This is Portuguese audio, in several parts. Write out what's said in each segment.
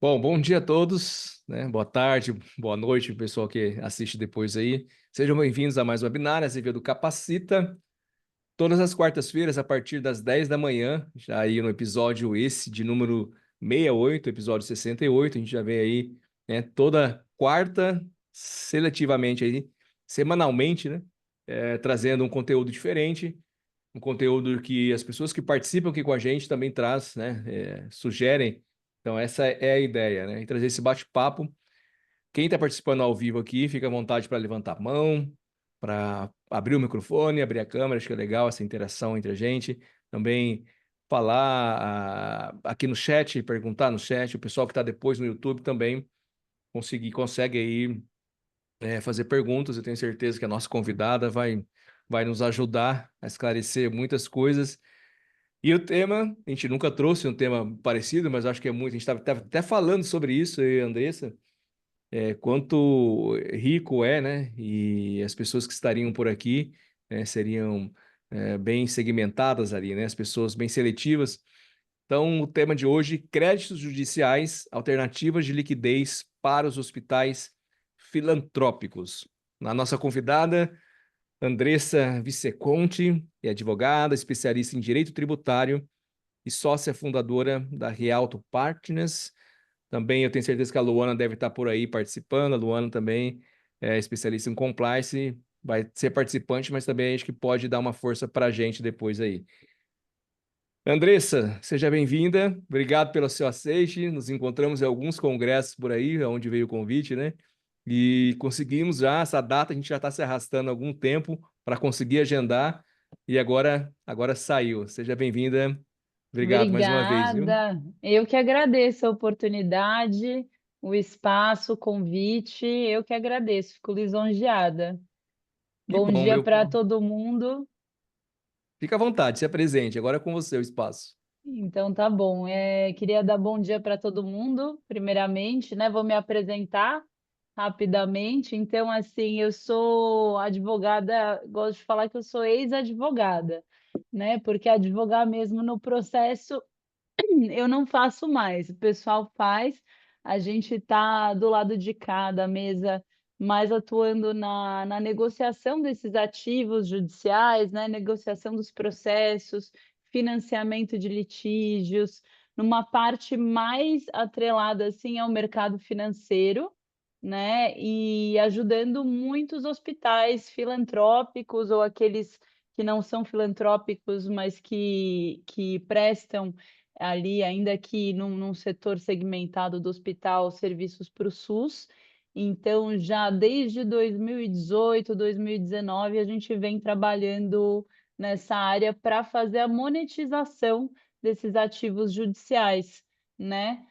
Bom, bom dia a todos, né? Boa tarde, boa noite, pessoal que assiste depois aí. Sejam bem-vindos a mais um webinar, esse vídeo do Capacita. Todas as quartas-feiras, a partir das 10 da manhã, já aí no episódio esse de número 68, episódio 68, a gente já vê aí, né, toda quarta, seletivamente aí, semanalmente, né? Trazendo um conteúdo diferente, um conteúdo que as pessoas que participam aqui com a gente também traz, né? Sugerem. Então, essa é a ideia, né? E trazer esse bate-papo. Quem está participando ao vivo aqui, fica à vontade para levantar a mão, para abrir o microfone, abrir a câmera. Acho que é legal essa interação entre a gente. Também falar aqui no chat, perguntar no chat. O pessoal que está depois no YouTube também consegue aí fazer perguntas. Eu tenho certeza que a nossa convidada vai nos ajudar a esclarecer muitas coisas. E o tema, a gente nunca trouxe um tema parecido, mas acho que é muito. A gente estava até falando sobre isso, eu e a Andressa, quanto rico é, né? E as pessoas que estariam por aqui, né, seriam bem segmentadas ali, né? As pessoas bem seletivas. Então, o tema de hoje: créditos judiciais, alternativas de liquidez para os hospitais filantrópicos. A nossa convidada, Andressa Viceconte, é advogada, especialista em direito tributário e sócia fundadora da Rialto Partners. Também eu tenho certeza que a Luana deve estar por aí participando. A Luana também é especialista em compliance, vai ser participante, mas também acho que pode dar uma força para a gente depois aí. Andressa, seja bem-vinda. Obrigado pelo seu aceite. Nos encontramos em alguns congressos por aí, onde veio o convite, né? E conseguimos já essa data, a gente já está se arrastando há algum tempo para conseguir agendar e agora saiu. Seja bem-vinda. Obrigado mais uma vez, viu? Obrigada. Eu que agradeço a oportunidade, o espaço, o convite. Eu que agradeço, fico lisonjeada. Que Bom bom, dia meu. para todo mundo. Fica à vontade, se apresente. Agora é com você o espaço. Então tá bom. Queria dar bom dia para todo mundo, primeiramente, né? Vou me apresentar rapidamente. Então, assim, eu sou advogada, gosto de falar que eu sou ex-advogada, né? Porque advogar mesmo no processo eu não faço mais, o pessoal faz, a gente está do lado de cá da mesa, mais atuando na negociação desses ativos judiciais, né? Negociação dos processos, financiamento de litígios, numa parte mais atrelada assim ao mercado financeiro, né? E ajudando muitos hospitais filantrópicos ou aqueles que não são filantrópicos, mas que prestam ali, ainda que num setor segmentado do hospital, serviços para o SUS. Então, já desde 2018, 2019, a gente vem trabalhando nessa área para fazer a monetização desses ativos judiciais, né?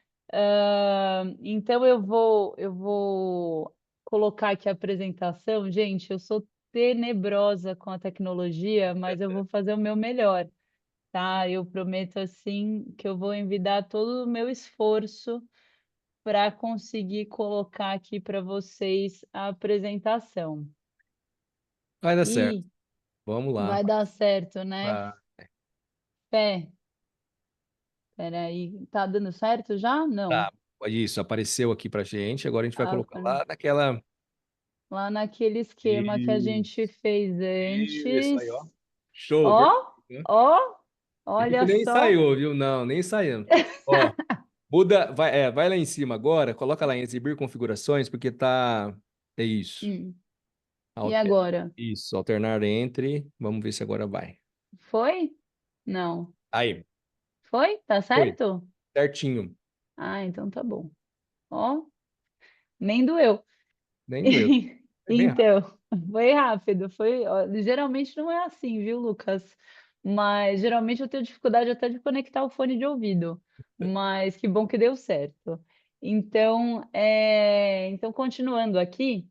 Então, eu vou colocar aqui a apresentação. Gente, eu sou tenebrosa com a tecnologia, mas eu vou fazer o meu melhor, tá? Eu prometo assim que eu vou envidar todo o meu esforço para conseguir colocar aqui para vocês a apresentação. Vai dar certo. E Vamos lá. vai dar certo, né? Ah, Fé, peraí, tá dando certo já? Não. tá. Isso, apareceu aqui pra gente. Agora a gente vai Ah, colocar lá naquela. lá naquele esquema que a gente Isso, fez isso aí, ó. antes. Show, Ó, perfeito. ó, Esse olha nem só. ensaiou, viu? Não, nem ensaiando. Ó, muda, vai lá em cima agora, coloca lá em exibir configurações, porque tá. É isso. Hum, e Alter- agora? Isso, alternar entre. Vamos ver se agora vai. Foi? Não. Aí, Foi? Tá foi. certo? Certinho. Ah, então tá bom. Ó, nem doeu. Nem doeu. É bem rápido. Então, foi rápido, foi, ó, geralmente não é assim, viu, Lucas? Mas geralmente eu tenho dificuldade até de conectar o fone de ouvido, mas que bom que deu certo. Então, então continuando aqui,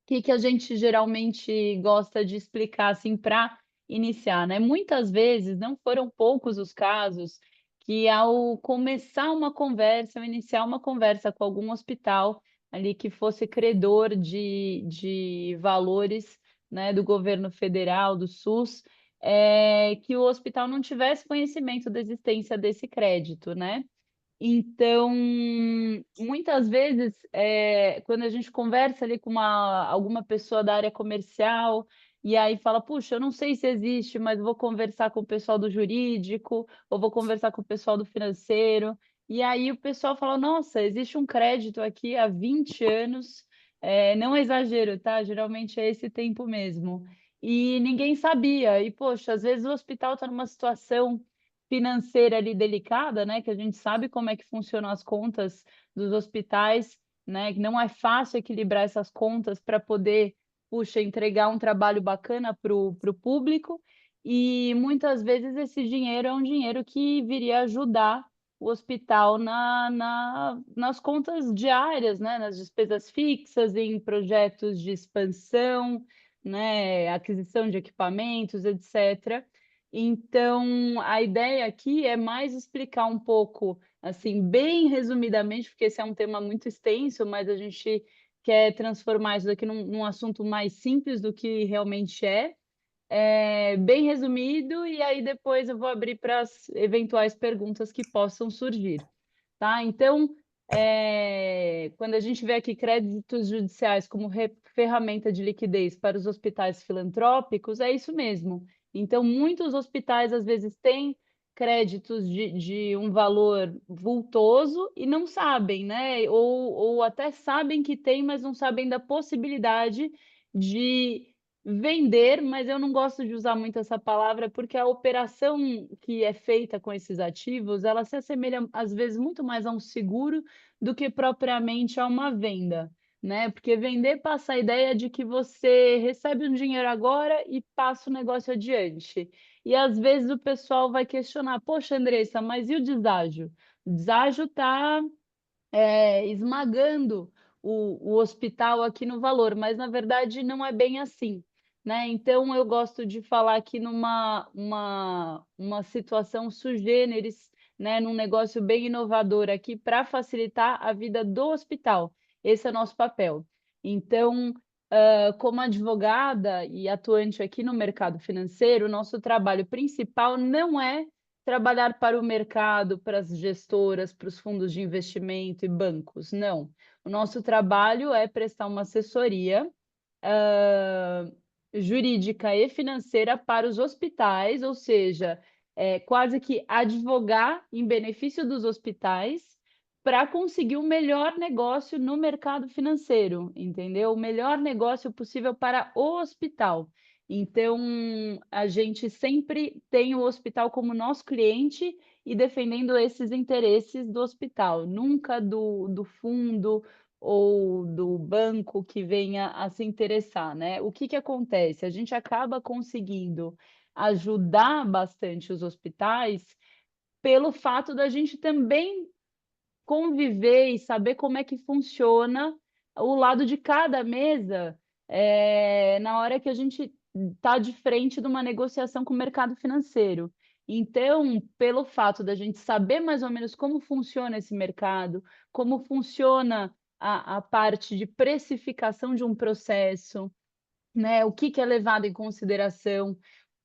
que a gente geralmente gosta de explicar assim para iniciar, né? Muitas vezes, não foram poucos os casos que ao começar uma conversa, ao iniciar uma conversa com algum hospital ali que fosse credor de valores, né, do governo federal, do SUS, que o hospital não tivesse conhecimento da existência desse crédito, né? Então, muitas vezes, quando a gente conversa ali com alguma pessoa da área comercial, e aí fala: "Puxa, eu não sei se existe, mas vou conversar com o pessoal do jurídico, ou vou conversar com o pessoal do financeiro". E aí o pessoal fala: "Nossa, existe um crédito aqui há 20 anos", não é exagero, tá, geralmente é esse tempo mesmo. E ninguém sabia, e poxa, às vezes o hospital está numa situação financeira ali delicada, né, que a gente sabe como é que funcionam as contas dos hospitais, né, que não é fácil equilibrar essas contas para poder, puxa, entregar um trabalho bacana para o público, e muitas vezes esse dinheiro é um dinheiro que viria ajudar o hospital nas contas diárias, né, nas despesas fixas, em projetos de expansão, né, aquisição de equipamentos, etc. Então, a ideia aqui é mais explicar um pouco, assim, bem resumidamente, porque esse é um tema muito extenso, mas a gente quer transformar isso daqui num assunto mais simples do que realmente é. Bem resumido, e aí depois eu vou abrir para as eventuais perguntas que possam surgir, tá? Então, quando a gente vê aqui créditos judiciais como ferramenta de liquidez para os hospitais filantrópicos, é isso mesmo. Então, muitos hospitais, às vezes, têm créditos de um valor vultoso e não sabem, né? Ou até sabem que tem, mas não sabem da possibilidade de vender, mas eu não gosto de usar muito essa palavra, porque a operação que é feita com esses ativos, ela se assemelha, às vezes, muito mais a um seguro do que propriamente a uma venda, né? Porque vender passa a ideia de que você recebe um dinheiro agora e passa o negócio adiante. E às vezes o pessoal vai questionar: poxa, Andressa, mas e o deságio? O deságio está esmagando o hospital aqui no valor, mas na verdade não é bem assim, né? Então eu gosto de falar aqui uma situação sui generis, né? Num negócio bem inovador aqui para facilitar a vida do hospital. Esse é o nosso papel. Então, como advogada e atuante aqui no mercado financeiro, o nosso trabalho principal não é trabalhar para o mercado, para as gestoras, para os fundos de investimento e bancos, não. O nosso trabalho é prestar uma assessoria, hã, jurídica e financeira para os hospitais, ou seja, quase que advogar em benefício dos hospitais, para conseguir o melhor negócio no mercado financeiro, entendeu? O melhor negócio possível para o hospital. Então, a gente sempre tem o hospital como nosso cliente e defendendo esses interesses do hospital, nunca do fundo ou do banco que venha a se interessar, né. O que que acontece? A gente acaba conseguindo ajudar bastante os hospitais pelo fato da gente também conviver e saber como é que funciona o lado de cada mesa, na hora que a gente está de frente de uma negociação com o mercado financeiro. Então, pelo fato da gente saber mais ou menos como funciona esse mercado, como funciona a parte de precificação de um processo, né, o que que é levado em consideração,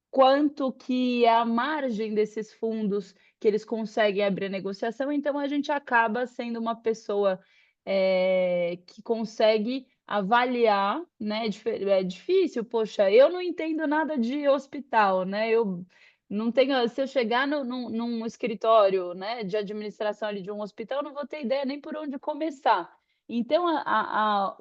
quanto que é a margem desses fundos que eles conseguem abrir a negociação, então a gente acaba sendo uma pessoa, que consegue avaliar, né, é difícil, poxa, eu não entendo nada de hospital, né, eu não tenho, se eu chegar num escritório, né, de administração ali de um hospital, eu não vou ter ideia nem por onde começar. Então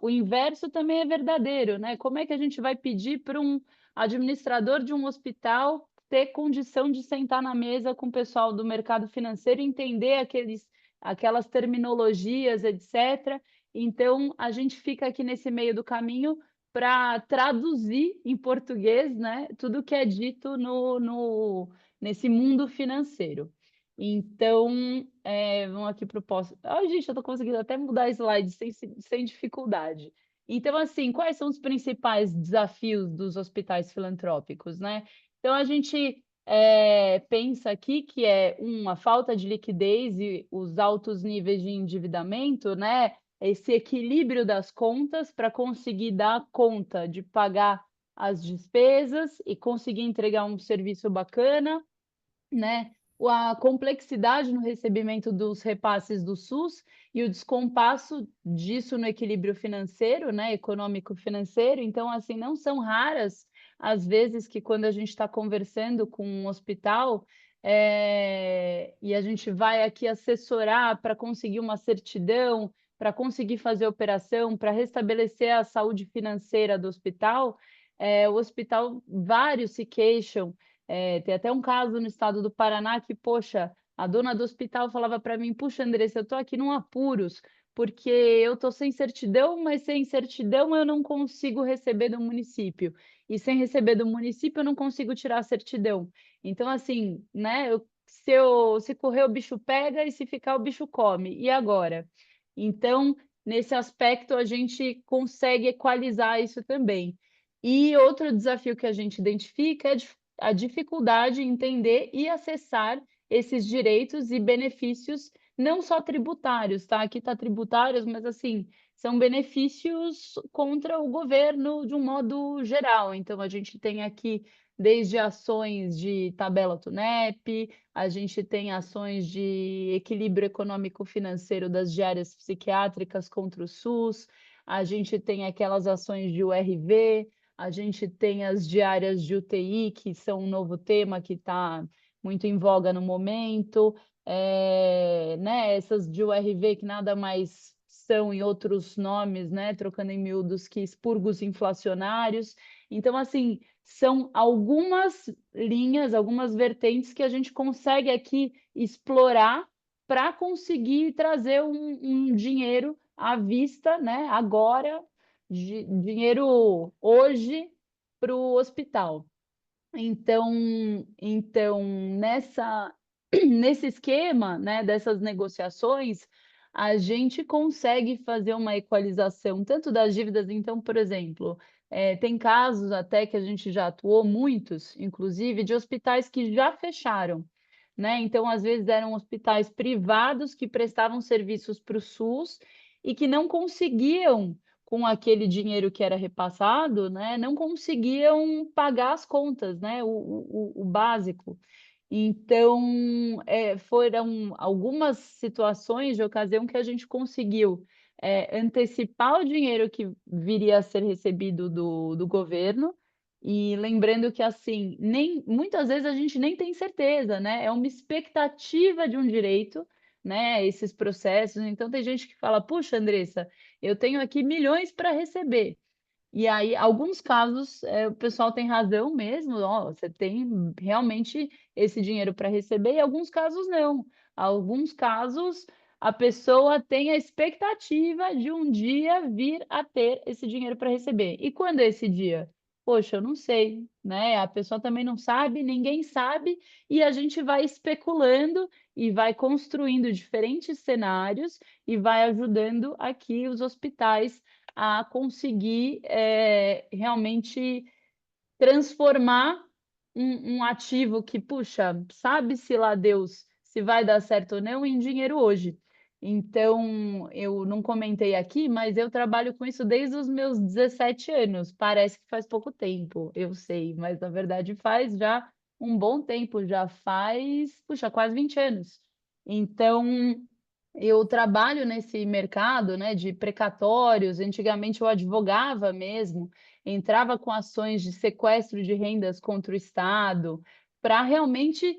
o inverso também é verdadeiro, né, como é que a gente vai pedir para um administrador de um hospital ter condição de sentar na mesa com o pessoal do mercado financeiro, entender aquelas terminologias, etc. Então, a gente fica aqui nesse meio do caminho para traduzir em português, né, tudo que é dito nesse mundo financeiro. Então, vamos aqui para o próximo. Ai, gente, eu estou conseguindo até mudar slide sem dificuldade. Então, assim, quais são os principais desafios dos hospitais filantrópicos, né? Então, a gente pensa aqui que é a falta de liquidez e os altos níveis de endividamento, né? Esse equilíbrio das contas para conseguir dar conta de pagar as despesas e conseguir entregar um serviço bacana, né? a complexidade no recebimento dos repasses do SUS e o descompasso disso no equilíbrio financeiro, né, econômico-financeiro. Então, assim, não são raras as vezes que quando a gente está conversando com um hospital, e a gente vai aqui assessorar para conseguir uma certidão, para conseguir fazer operação, para restabelecer a saúde financeira do hospital, o hospital, vários se queixam. Tem até um caso no estado do Paraná que, poxa, a dona do hospital falava para mim: "Puxa, Andressa, eu estou aqui num apuros, porque eu estou sem certidão, mas sem certidão eu não consigo receber do município. E sem receber do município eu não consigo tirar a certidão. Então, assim, né, se correr o bicho pega e se ficar o bicho come. E agora?" Então, nesse aspecto, a gente consegue equalizar isso também. E outro desafio que a gente identifica é a dificuldade em entender e acessar esses direitos e benefícios, não só tributários, tá? Aqui está tributários, mas assim, são benefícios contra o governo de um modo geral. Então, a gente tem aqui desde ações de tabela Tunep, a gente tem ações de equilíbrio econômico-financeiro das diárias psiquiátricas contra o SUS, a gente tem aquelas ações de URV, a gente tem as diárias de UTI, que são um novo tema que está muito em voga no momento, né, essas de URV que nada mais são em outros nomes, né, trocando em miúdos, que expurgos inflacionários. Então, assim, são algumas linhas, algumas vertentes que a gente consegue aqui explorar para conseguir trazer um dinheiro à vista, né, agora, dinheiro hoje para o hospital. Então nesse esquema, né, dessas negociações, a gente consegue fazer uma equalização tanto das dívidas. Então, por exemplo, tem casos até que a gente já atuou, muitos, inclusive, de hospitais que já fecharam, né. Então, às vezes, eram hospitais privados que prestavam serviços para o SUS e que não conseguiam, com aquele dinheiro que era repassado, né, não conseguiam pagar as contas, né, o básico. Então, foram algumas situações de ocasião que a gente conseguiu, antecipar o dinheiro que viria a ser recebido do governo, e lembrando que, assim, nem muitas vezes a gente nem tem certeza, né, é uma expectativa de um direito, né, esses processos. Então tem gente que fala: "Puxa, Andressa, eu tenho aqui milhões para receber". E aí, alguns casos, o pessoal tem razão mesmo, ó, você tem realmente esse dinheiro para receber, e alguns casos não. Alguns casos, a pessoa tem a expectativa de um dia vir a ter esse dinheiro para receber. E quando é esse dia? Poxa, eu não sei, né? A pessoa também não sabe, ninguém sabe, e a gente vai especulando e vai construindo diferentes cenários e vai ajudando aqui os hospitais a conseguir, realmente transformar um ativo que, puxa, sabe-se lá Deus se vai dar certo ou não, em dinheiro hoje. Então, eu não comentei aqui, mas eu trabalho com isso desde os meus 17 anos. Parece que faz pouco tempo, eu sei, mas na verdade faz já um bom tempo, já faz, puxa, quase 20 anos. Então, eu trabalho nesse mercado, né, de precatórios. Antigamente eu advogava mesmo, entrava com ações de sequestro de rendas contra o Estado, para realmente,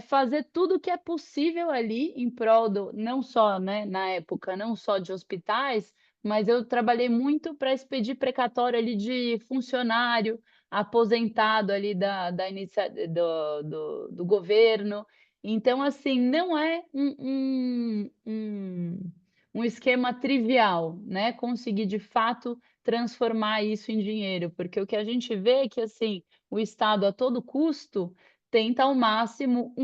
fazer tudo o que é possível ali em prol do, não só, né, na época, não só de hospitais, mas eu trabalhei muito para expedir precatório ali de funcionário aposentado ali da inicia do governo. Então, assim, não é um esquema trivial, né, conseguir de fato transformar isso em dinheiro, porque o que a gente vê é que, assim, o Estado a todo custo tenta ao máximo,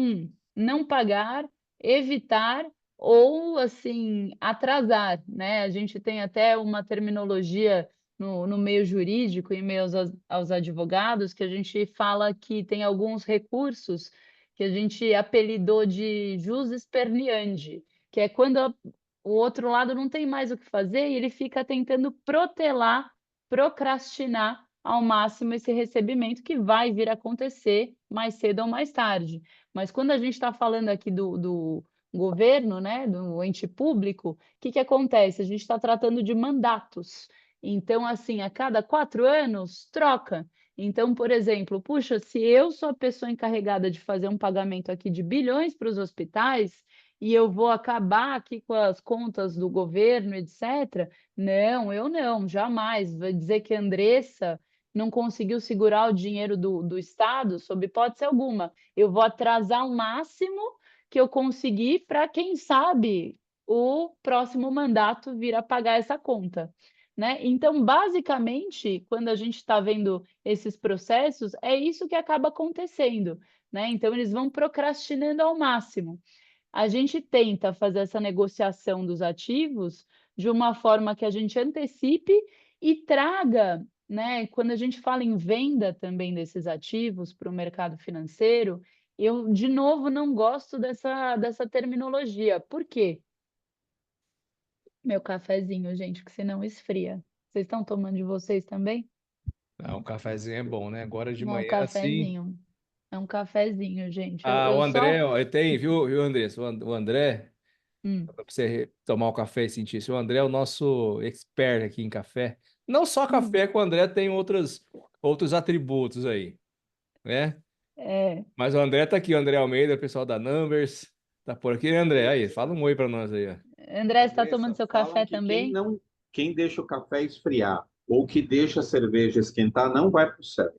não pagar, evitar ou, assim, atrasar, né. A gente tem até uma terminologia no meio jurídico, em meio aos advogados, que a gente fala que tem alguns recursos que a gente apelidou de jus esperneandi, que é quando o outro lado não tem mais o que fazer e ele fica tentando protelar, procrastinar ao máximo esse recebimento que vai vir a acontecer mais cedo ou mais tarde. Mas quando a gente está falando aqui do governo, né, do ente público, o que que acontece? A gente está tratando de mandatos. Então, assim, a cada 4 anos, troca. Então, por exemplo, puxa, se eu sou a pessoa encarregada de fazer um pagamento aqui de bilhões para os hospitais e eu vou acabar aqui com as contas do governo, etc. Não, eu não, jamais. Vai dizer que a Andressa não conseguiu segurar o dinheiro do Estado, sob hipótese alguma. Eu vou atrasar o máximo que eu conseguir para, quem sabe, o próximo mandato vir a pagar essa conta. Né? Então, basicamente, quando a gente está vendo esses processos, é isso que acaba acontecendo. Né? Então, eles vão procrastinando ao máximo. A gente tenta fazer essa negociação dos ativos de uma forma que a gente antecipe e traga, né? Quando a gente fala em venda também desses ativos para o mercado financeiro, eu, de novo, não gosto dessa terminologia. Por quê? Meu cafezinho, gente, que senão esfria. Vocês estão tomando de vocês também? Ah, um cafezinho é bom, né? Agora de Não, manhã, assim. cafezinho. É um cafezinho, gente. Eu, Ah, o eu só. André, ó, tem, viu, Andressa? O André, Hum, para você tomar um café e sentir isso, o André é o nosso expert aqui em café. Não só hum, café, que o André tem outros atributos aí, né? é. Mas o André tá aqui, o André Almeida, o pessoal da Numbers, tá por aqui, né, André? Aí, fala um oi para nós aí, ó. André, você está tomando Andressa, seu falam café que também? quem deixa o café esfriar ou que deixa a cerveja esquentar não vai para o céu.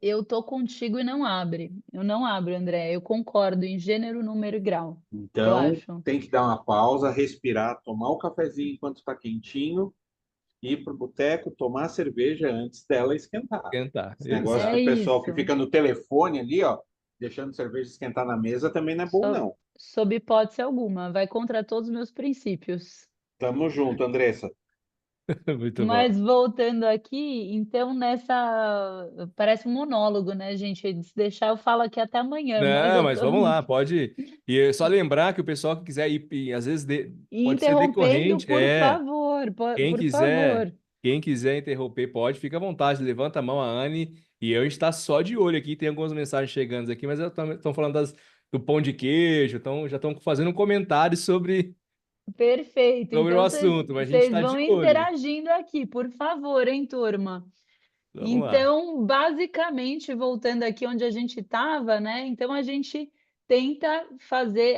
Eu tô contigo e não abre. Eu não abro, André. Eu concordo em gênero, número e grau. Eu Então, acho. tem que dar uma pausa, respirar, tomar o cafezinho enquanto está quentinho, ir para o boteco, tomar a cerveja antes dela esquentar. Esquentar, Esse negócio É do exato. pessoal que isso. fica no telefone ali, ó, deixando cerveja esquentar na mesa também não é bom, So- não. Sob hipótese alguma. Vai contra todos os meus princípios. Tamo junto, Andressa. Muito bom. Mas voltando aqui, então nessa. Parece um monólogo, né, gente? Se deixar, eu falo aqui até amanhã, mas Não, eu mas tô vamos lá, pode. E é só lembrar que o pessoal que quiser ir, às vezes pode ser interrompendo, decorrente, por favor, quem por favor. quiser interromper, pode, fica à vontade, levanta a mão, a Anne, e eu está só de olho aqui, tem algumas mensagens chegando aqui, mas estão falando do pão de queijo, já estão fazendo um comentário Perfeito. sobre o Então, vocês assunto, mas a gente vocês está de vão olho. interagindo aqui, por favor, hein, turma? Vamos lá. Então, basicamente, voltando aqui onde a gente estava, né? Então, a gente tenta fazer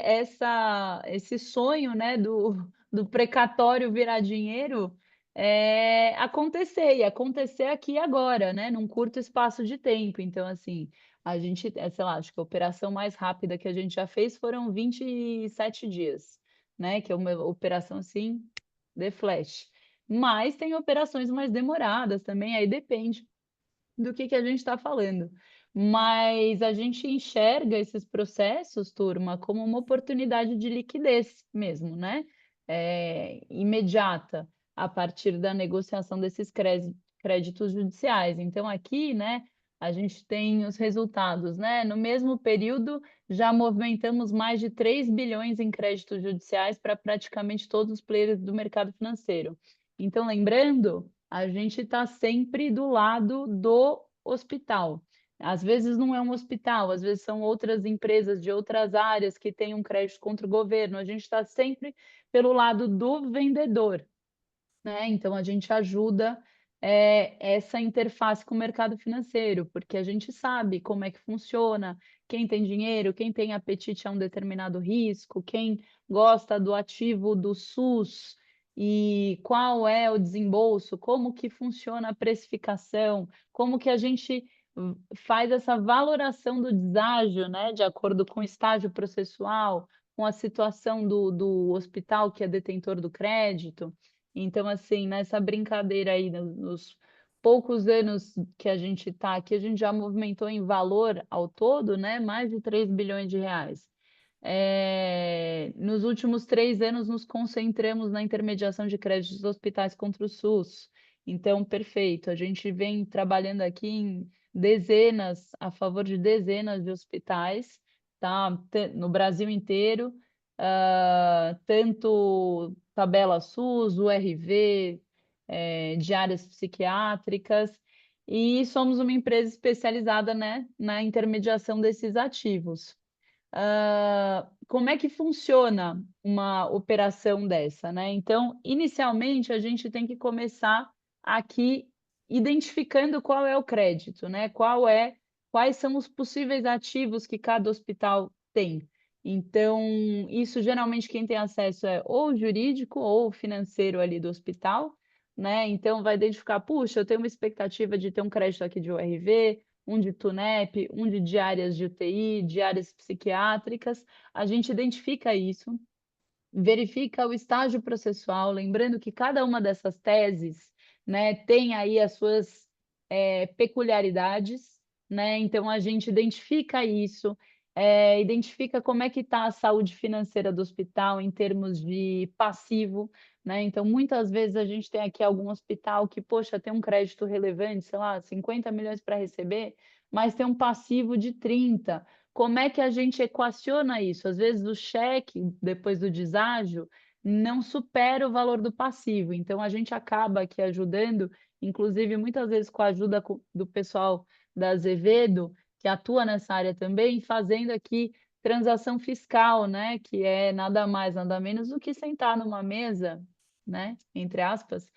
esse sonho, né, do precatório virar dinheiro acontecer, e acontecer aqui e agora, né, num curto espaço de tempo. Então, assim, a gente, sei lá, acho que a operação mais rápida que a gente já fez foram 27 dias, né, que é uma operação, assim, de flash. Mas tem operações mais demoradas também, aí depende do que a gente está falando. Mas a gente enxerga esses processos, turma, como uma oportunidade de liquidez mesmo, né? Imediata, a partir da negociação desses créditos judiciais. Então, aqui, né, a gente tem os resultados, né? No mesmo período, já movimentamos mais de 3 bilhões em créditos judiciais para praticamente todos os players do mercado financeiro. Então, lembrando, a gente está sempre do lado do hospital. Às vezes não é um hospital, às vezes são outras empresas de outras áreas que têm um crédito contra o governo. A gente está sempre pelo lado do vendedor, né? Então a gente ajuda essa interface com o mercado financeiro, porque a gente sabe como é que funciona, quem tem dinheiro, quem tem apetite a um determinado risco, quem gosta do ativo do SUS e qual é o desembolso, como que funciona a precificação, como que a gente faz essa valoração do deságio, né, de acordo com o estágio processual, com a situação do hospital que é detentor do crédito. Então, assim, nessa brincadeira aí, nos poucos anos que a gente está aqui, a gente já movimentou em valor ao todo, né, mais de 3 bilhões de reais. Nos últimos 3 anos, nos concentramos na intermediação de créditos dos hospitais contra o SUS. Então, perfeito. A gente vem trabalhando aqui em dezenas, a favor de dezenas de hospitais, tá? No Brasil inteiro, tanto tabela SUS, URV, de áreas psiquiátricas, e somos uma empresa especializada, né, na intermediação desses ativos. Como é que funciona uma operação dessa, né? Então, inicialmente, a gente tem que começar aqui identificando qual é o crédito, né? Quais são os possíveis ativos que cada hospital tem. Então, isso geralmente quem tem acesso é ou o jurídico ou o financeiro ali do hospital, né? Então, vai identificar, puxa, eu tenho uma expectativa de ter um crédito aqui de URV, um de TUNEP, um de diárias de UTI, diárias psiquiátricas. A gente identifica isso, verifica o estágio processual, lembrando que cada uma dessas teses, né, tem aí as suas peculiaridades, né? Então a gente identifica isso, identifica como é que está a saúde financeira do hospital em termos de passivo, né? Então muitas vezes a gente tem aqui algum hospital que, poxa, tem um crédito relevante, sei lá, 50 milhões para receber, mas tem um passivo de 30. Como é que a gente equaciona isso? Às vezes o cheque, depois do deságio, não supera o valor do passivo. Então, a gente acaba aqui ajudando, inclusive muitas vezes com a ajuda do pessoal da Azevedo, que atua nessa área também, fazendo aqui transação fiscal, né? Que é nada mais, nada menos do que sentar numa mesa, né? Entre aspas,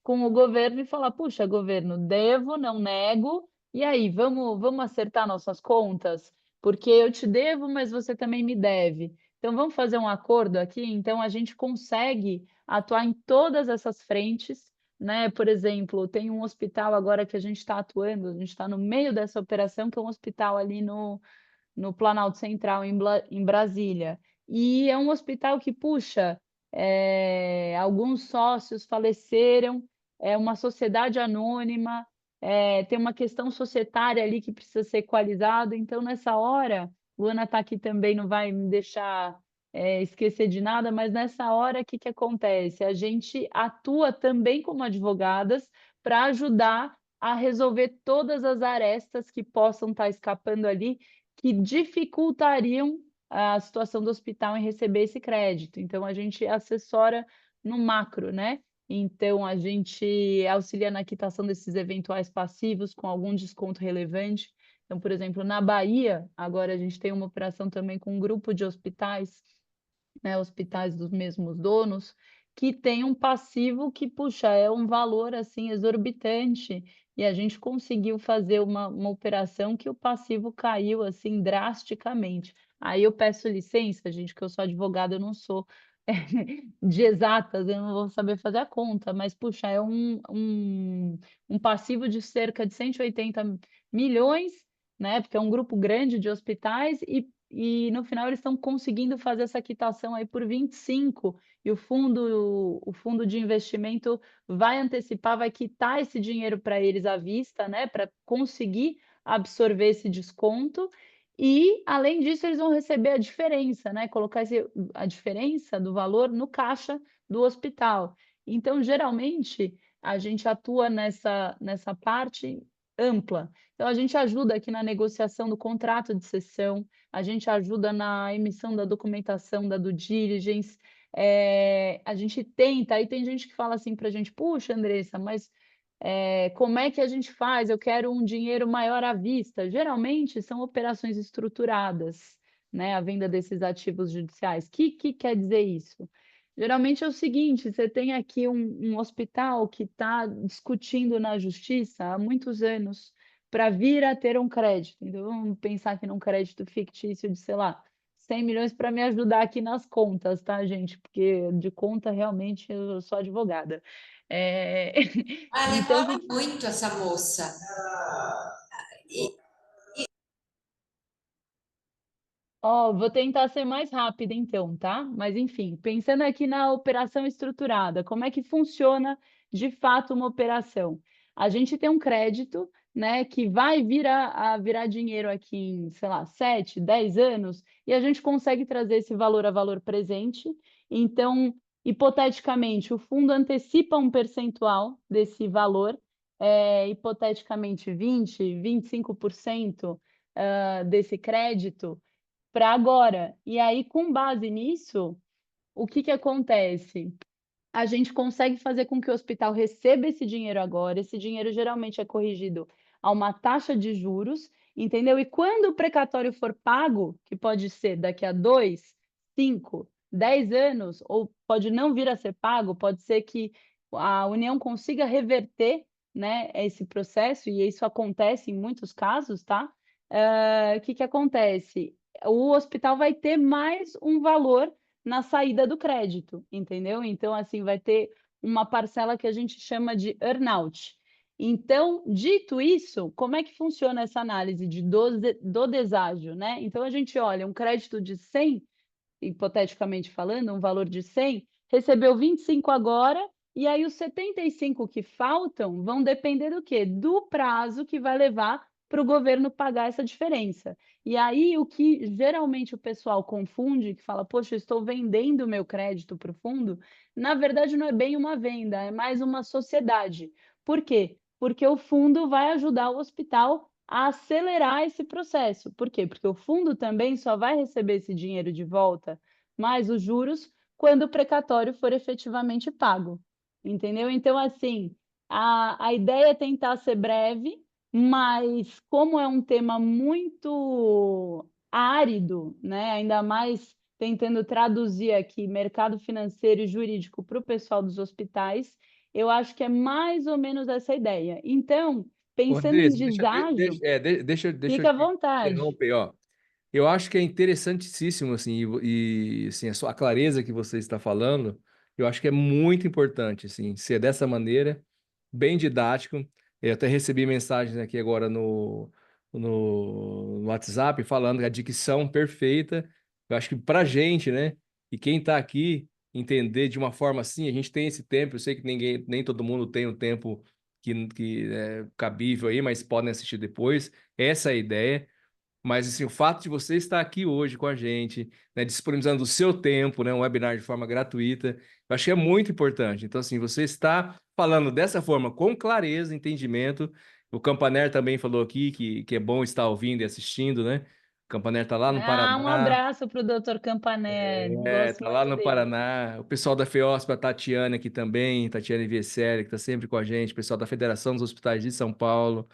com o governo e falar: puxa, governo, devo, não nego, e aí, vamos acertar nossas contas? Porque eu te devo, mas você também me deve. Então, vamos fazer um acordo aqui? Então, a gente consegue atuar em todas essas frentes, né? Por exemplo, tem um hospital agora que a gente está atuando, a gente está no meio dessa operação, que é um hospital ali no Planalto Central, em Brasília. E é um hospital que, puxa, alguns sócios faleceram, é uma sociedade anônima, tem uma questão societária ali que precisa ser equalizada. Então, nessa hora, Luana está aqui também, não vai me deixar esquecer de nada, mas nessa hora, o que acontece? A gente atua também como advogadas para ajudar a resolver todas as arestas que possam estar escapando ali, que dificultariam a situação do hospital em receber esse crédito. Então, a gente assessora no macro, né? Então, a gente auxilia na quitação desses eventuais passivos com algum desconto relevante. Então, por exemplo, na Bahia, agora a gente tem uma operação também com um grupo de hospitais, né, hospitais dos mesmos donos, que tem um passivo que, puxa, é um valor assim exorbitante, e a gente conseguiu fazer uma operação que o passivo caiu assim drasticamente. Aí eu peço licença, gente, que eu sou advogada, eu não sou de exatas, eu não vou saber fazer a conta, mas, puxa, é um passivo de cerca de 180 milhões, né? Porque é um grupo grande de hospitais, e no final eles estão conseguindo fazer essa quitação aí por 25, e o fundo de investimento vai antecipar, vai quitar esse dinheiro para eles à vista, né? Para conseguir absorver esse desconto. E, além disso, eles vão receber a diferença, né? Colocar a diferença do valor no caixa do hospital. Então, geralmente, a gente atua nessa parte ampla. Então, a gente ajuda aqui na negociação do contrato de cessão, a gente ajuda na emissão da documentação da due diligence, a gente tenta, aí tem gente que fala assim para a gente: puxa, Andressa, mas como é que a gente faz? Eu quero um dinheiro maior à vista. Geralmente são operações estruturadas, né? A venda desses ativos judiciais. O que quer dizer isso? Geralmente é o seguinte: você tem aqui um hospital que está discutindo na justiça há muitos anos para vir a ter um crédito. Então, vamos pensar aqui num crédito fictício de, sei lá, 100 milhões para me ajudar aqui nas contas, tá, gente? Porque de conta realmente eu sou advogada. É, Ah, então, demora muito essa moça. E- vou tentar ser mais rápida então, tá? Mas enfim, pensando aqui na operação estruturada, como é que funciona de fato uma operação? A gente tem um crédito, né, que vai vir a virar dinheiro aqui em, sei lá, 7, 10 anos, e a gente consegue trazer esse valor a valor presente. Então, hipoteticamente, o fundo antecipa um percentual desse valor, hipoteticamente 20, 25% desse crédito para agora. E aí, com base nisso, o que acontece? a gente consegue fazer com que o hospital receba esse dinheiro agora. Esse dinheiro geralmente é corrigido a uma taxa de juros, entendeu? E quando o precatório for pago, que pode ser daqui a 2, 5, 10 anos, ou pode não vir a ser pago, pode ser que a União consiga reverter, né, esse processo, e isso acontece em muitos casos, tá? Que acontece? O hospital vai ter mais um valor na saída do crédito, entendeu? Então, assim, vai ter uma parcela que a gente chama de earn-out. Então, dito isso, como é que funciona essa análise do deságio, né? Então, a gente olha um crédito de 100, hipoteticamente falando, um valor de 100, recebeu 25 agora, e aí os 75 que faltam vão depender do quê? Do prazo que vai levar para o governo pagar essa diferença. E aí o que geralmente o pessoal confunde, que fala, poxa, eu estou vendendo o meu crédito para o fundo, na verdade não é bem uma venda, é mais uma sociedade. Por quê? Porque o fundo vai ajudar o hospital a acelerar esse processo. Por quê? Porque o fundo também só vai receber esse dinheiro de volta, mais os juros, quando o precatório for efetivamente pago. Entendeu? Então, assim, a ideia é tentar ser breve, mas como é um tema muito árido, né? Ainda mais tentando traduzir aqui mercado financeiro e jurídico para o pessoal dos hospitais, eu acho que é mais ou menos essa ideia. Então, Ô, pensando em Andressa, deságio, deixa eu fica à te vontade. interromper, ó. Eu acho que é interessantíssimo, assim, assim, a clareza que você está falando, eu acho que é muito importante, assim, ser dessa maneira, bem didático. Eu até recebi mensagens aqui agora no WhatsApp falando que a dicção perfeita. Eu acho que pra gente, né, e quem está aqui entender de uma forma assim, a gente tem esse tempo, eu sei que nem todo mundo tem o tempo que é cabível aí, mas podem assistir depois. Essa é a ideia. Mas assim, o fato de você estar aqui hoje com a gente, né, disponibilizando o seu tempo, né, um webinar de forma gratuita, eu acho que é muito importante. Então, assim, você está falando dessa forma, com clareza, entendimento. O Campaner também falou aqui que é bom estar ouvindo e assistindo, né? O Campaner está lá no Ah, um Paraná. abraço para o doutor Campaner, É, gosto tá lá muito no dele. Paraná. O pessoal da FEOSP, a Tatiana aqui também, Tatiana Vieselli, que está sempre com a gente, o pessoal da Federação dos Hospitais de São Paulo.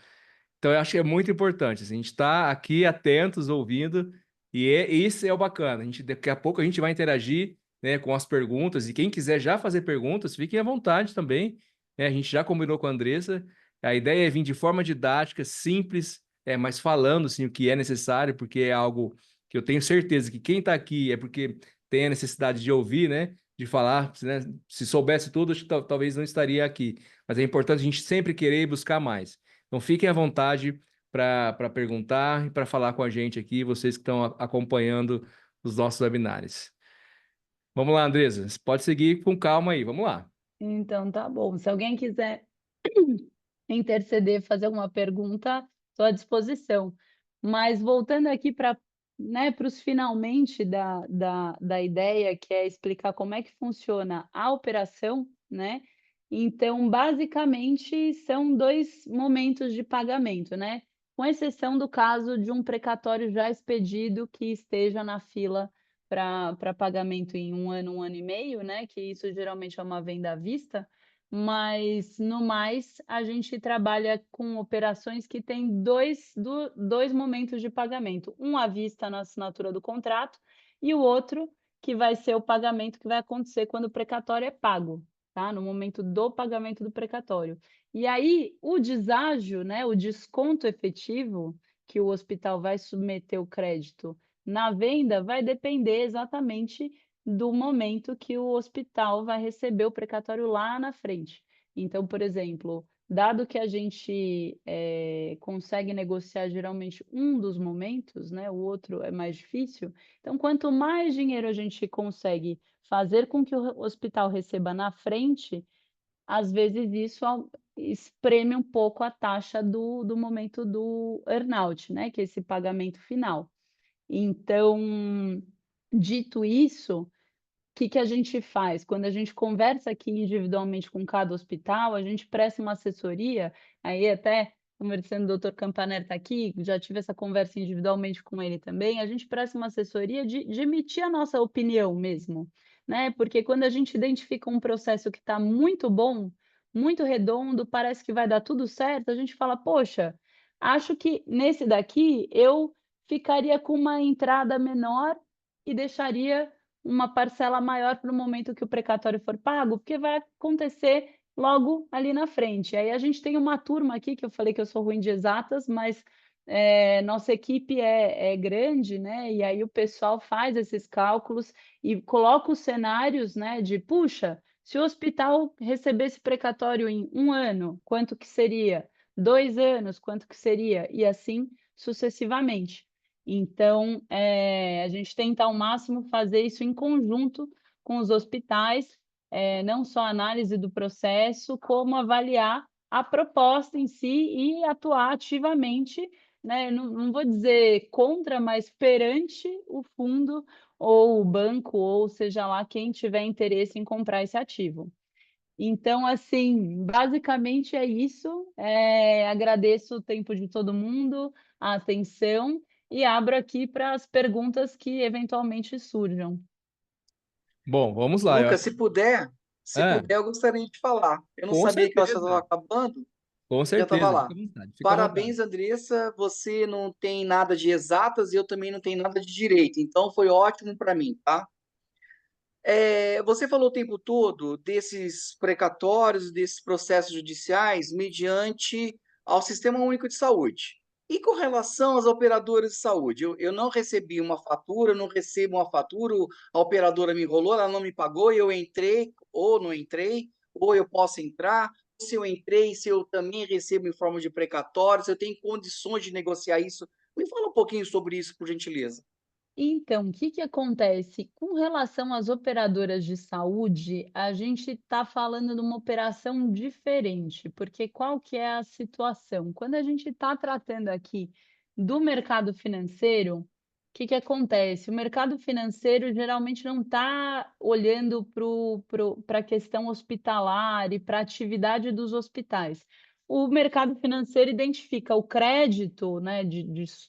Então, eu acho que é muito importante, assim, a gente está aqui atentos, ouvindo, e isso é o bacana. Daqui a pouco a gente vai interagir, né, com as perguntas, e quem quiser já fazer perguntas, fiquem à vontade também, né? A gente já combinou com a Andressa. A ideia é vir de forma didática, simples, mas falando, assim, o que é necessário, porque é algo que eu tenho certeza que quem está aqui é porque tem a necessidade de ouvir, né? De falar, né? Se soubesse tudo, acho que talvez não estaria aqui. Mas é importante a gente sempre querer e buscar mais. Então, fiquem à vontade para perguntar e para falar com a gente aqui, vocês que estão acompanhando os nossos webinários. Vamos lá, Andresa, você pode seguir com calma aí, vamos lá. Então, tá bom. Se alguém quiser interceder, fazer alguma pergunta, estou à disposição. Mas voltando aqui para, né, para os finalmente da ideia, que é explicar como é que funciona a operação, né? Então, basicamente, são 2 momentos de pagamento, né? Com exceção do caso de um precatório já expedido que esteja na fila para pagamento em 1 ano e meio, né? Que isso geralmente é uma venda à vista, mas no mais a gente trabalha com operações que têm dois momentos de pagamento, um à vista na assinatura do contrato e o outro que vai ser o pagamento que vai acontecer quando o precatório é pago, tá? No momento do pagamento do precatório. E aí o deságio, né, o desconto efetivo que o hospital vai submeter o crédito na venda vai depender exatamente do momento que o hospital vai receber o precatório lá na frente. Então, por exemplo, dado que a gente consegue negociar geralmente um dos momentos, né, o outro é mais difícil, então quanto mais dinheiro a gente consegue fazer com que o hospital receba na frente, às vezes isso espreme um pouco a taxa do momento do earn-out, né, que é esse pagamento final. Então, dito isso, que a gente faz? Quando a gente conversa aqui individualmente com cada hospital, a gente presta uma assessoria, aí até conversando, o doutor Campaner está aqui, já tive essa conversa individualmente com ele também, a gente presta uma assessoria de emitir a nossa opinião mesmo, né? Porque quando a gente identifica um processo que está muito bom, muito redondo, parece que vai dar tudo certo, a gente fala, poxa, acho que nesse daqui eu ficaria com uma entrada menor e deixaria uma parcela maior para o momento que o precatório for pago, porque vai acontecer logo ali na frente. Aí a gente tem uma turma aqui, que eu falei que eu sou ruim de exatas, mas nossa equipe é grande, né? E aí o pessoal faz esses cálculos e coloca os cenários, né? De, puxa, se o hospital recebesse precatório em 1 ano, quanto que seria? 2 anos, quanto que seria? E assim sucessivamente. Então, a gente tenta ao máximo fazer isso em conjunto com os hospitais, não só a análise do processo, como avaliar a proposta em si e atuar ativamente, né? Não vou dizer contra, mas perante o fundo ou o banco, ou seja lá quem tiver interesse em comprar esse ativo. Então, assim, basicamente é isso. Agradeço o tempo de todo mundo, a atenção, e abro aqui para as perguntas que eventualmente surjam. Bom, vamos lá. Lucas, se Ah, puder, eu gostaria de falar. Eu não com sabia que ela já estava certeza. acabando, Com já estava certeza. lá. Fica à vontade. Fica à vontade. Parabéns, Andressa. Você não tem nada de exatas e eu também não tenho nada de direito. Então foi ótimo para mim, tá? Você falou o tempo todo desses precatórios, desses processos judiciais mediante ao Sistema Único de Saúde. E com relação às operadoras de saúde, eu não recebi uma fatura, eu não recebo uma fatura, a operadora me enrolou, ela não me pagou, eu entrei ou não entrei, ou eu posso entrar, se eu entrei, se eu também recebo em forma de precatório, se eu tenho condições de negociar isso. Me fala um pouquinho sobre isso, por gentileza. Então, o que que acontece? Com relação às operadoras de saúde, a gente está falando de uma operação diferente, porque qual que é a situação? Quando a gente está tratando aqui do mercado financeiro, o que que acontece? O mercado financeiro geralmente não está olhando para a questão hospitalar e para a atividade dos hospitais. O mercado financeiro identifica o crédito, né,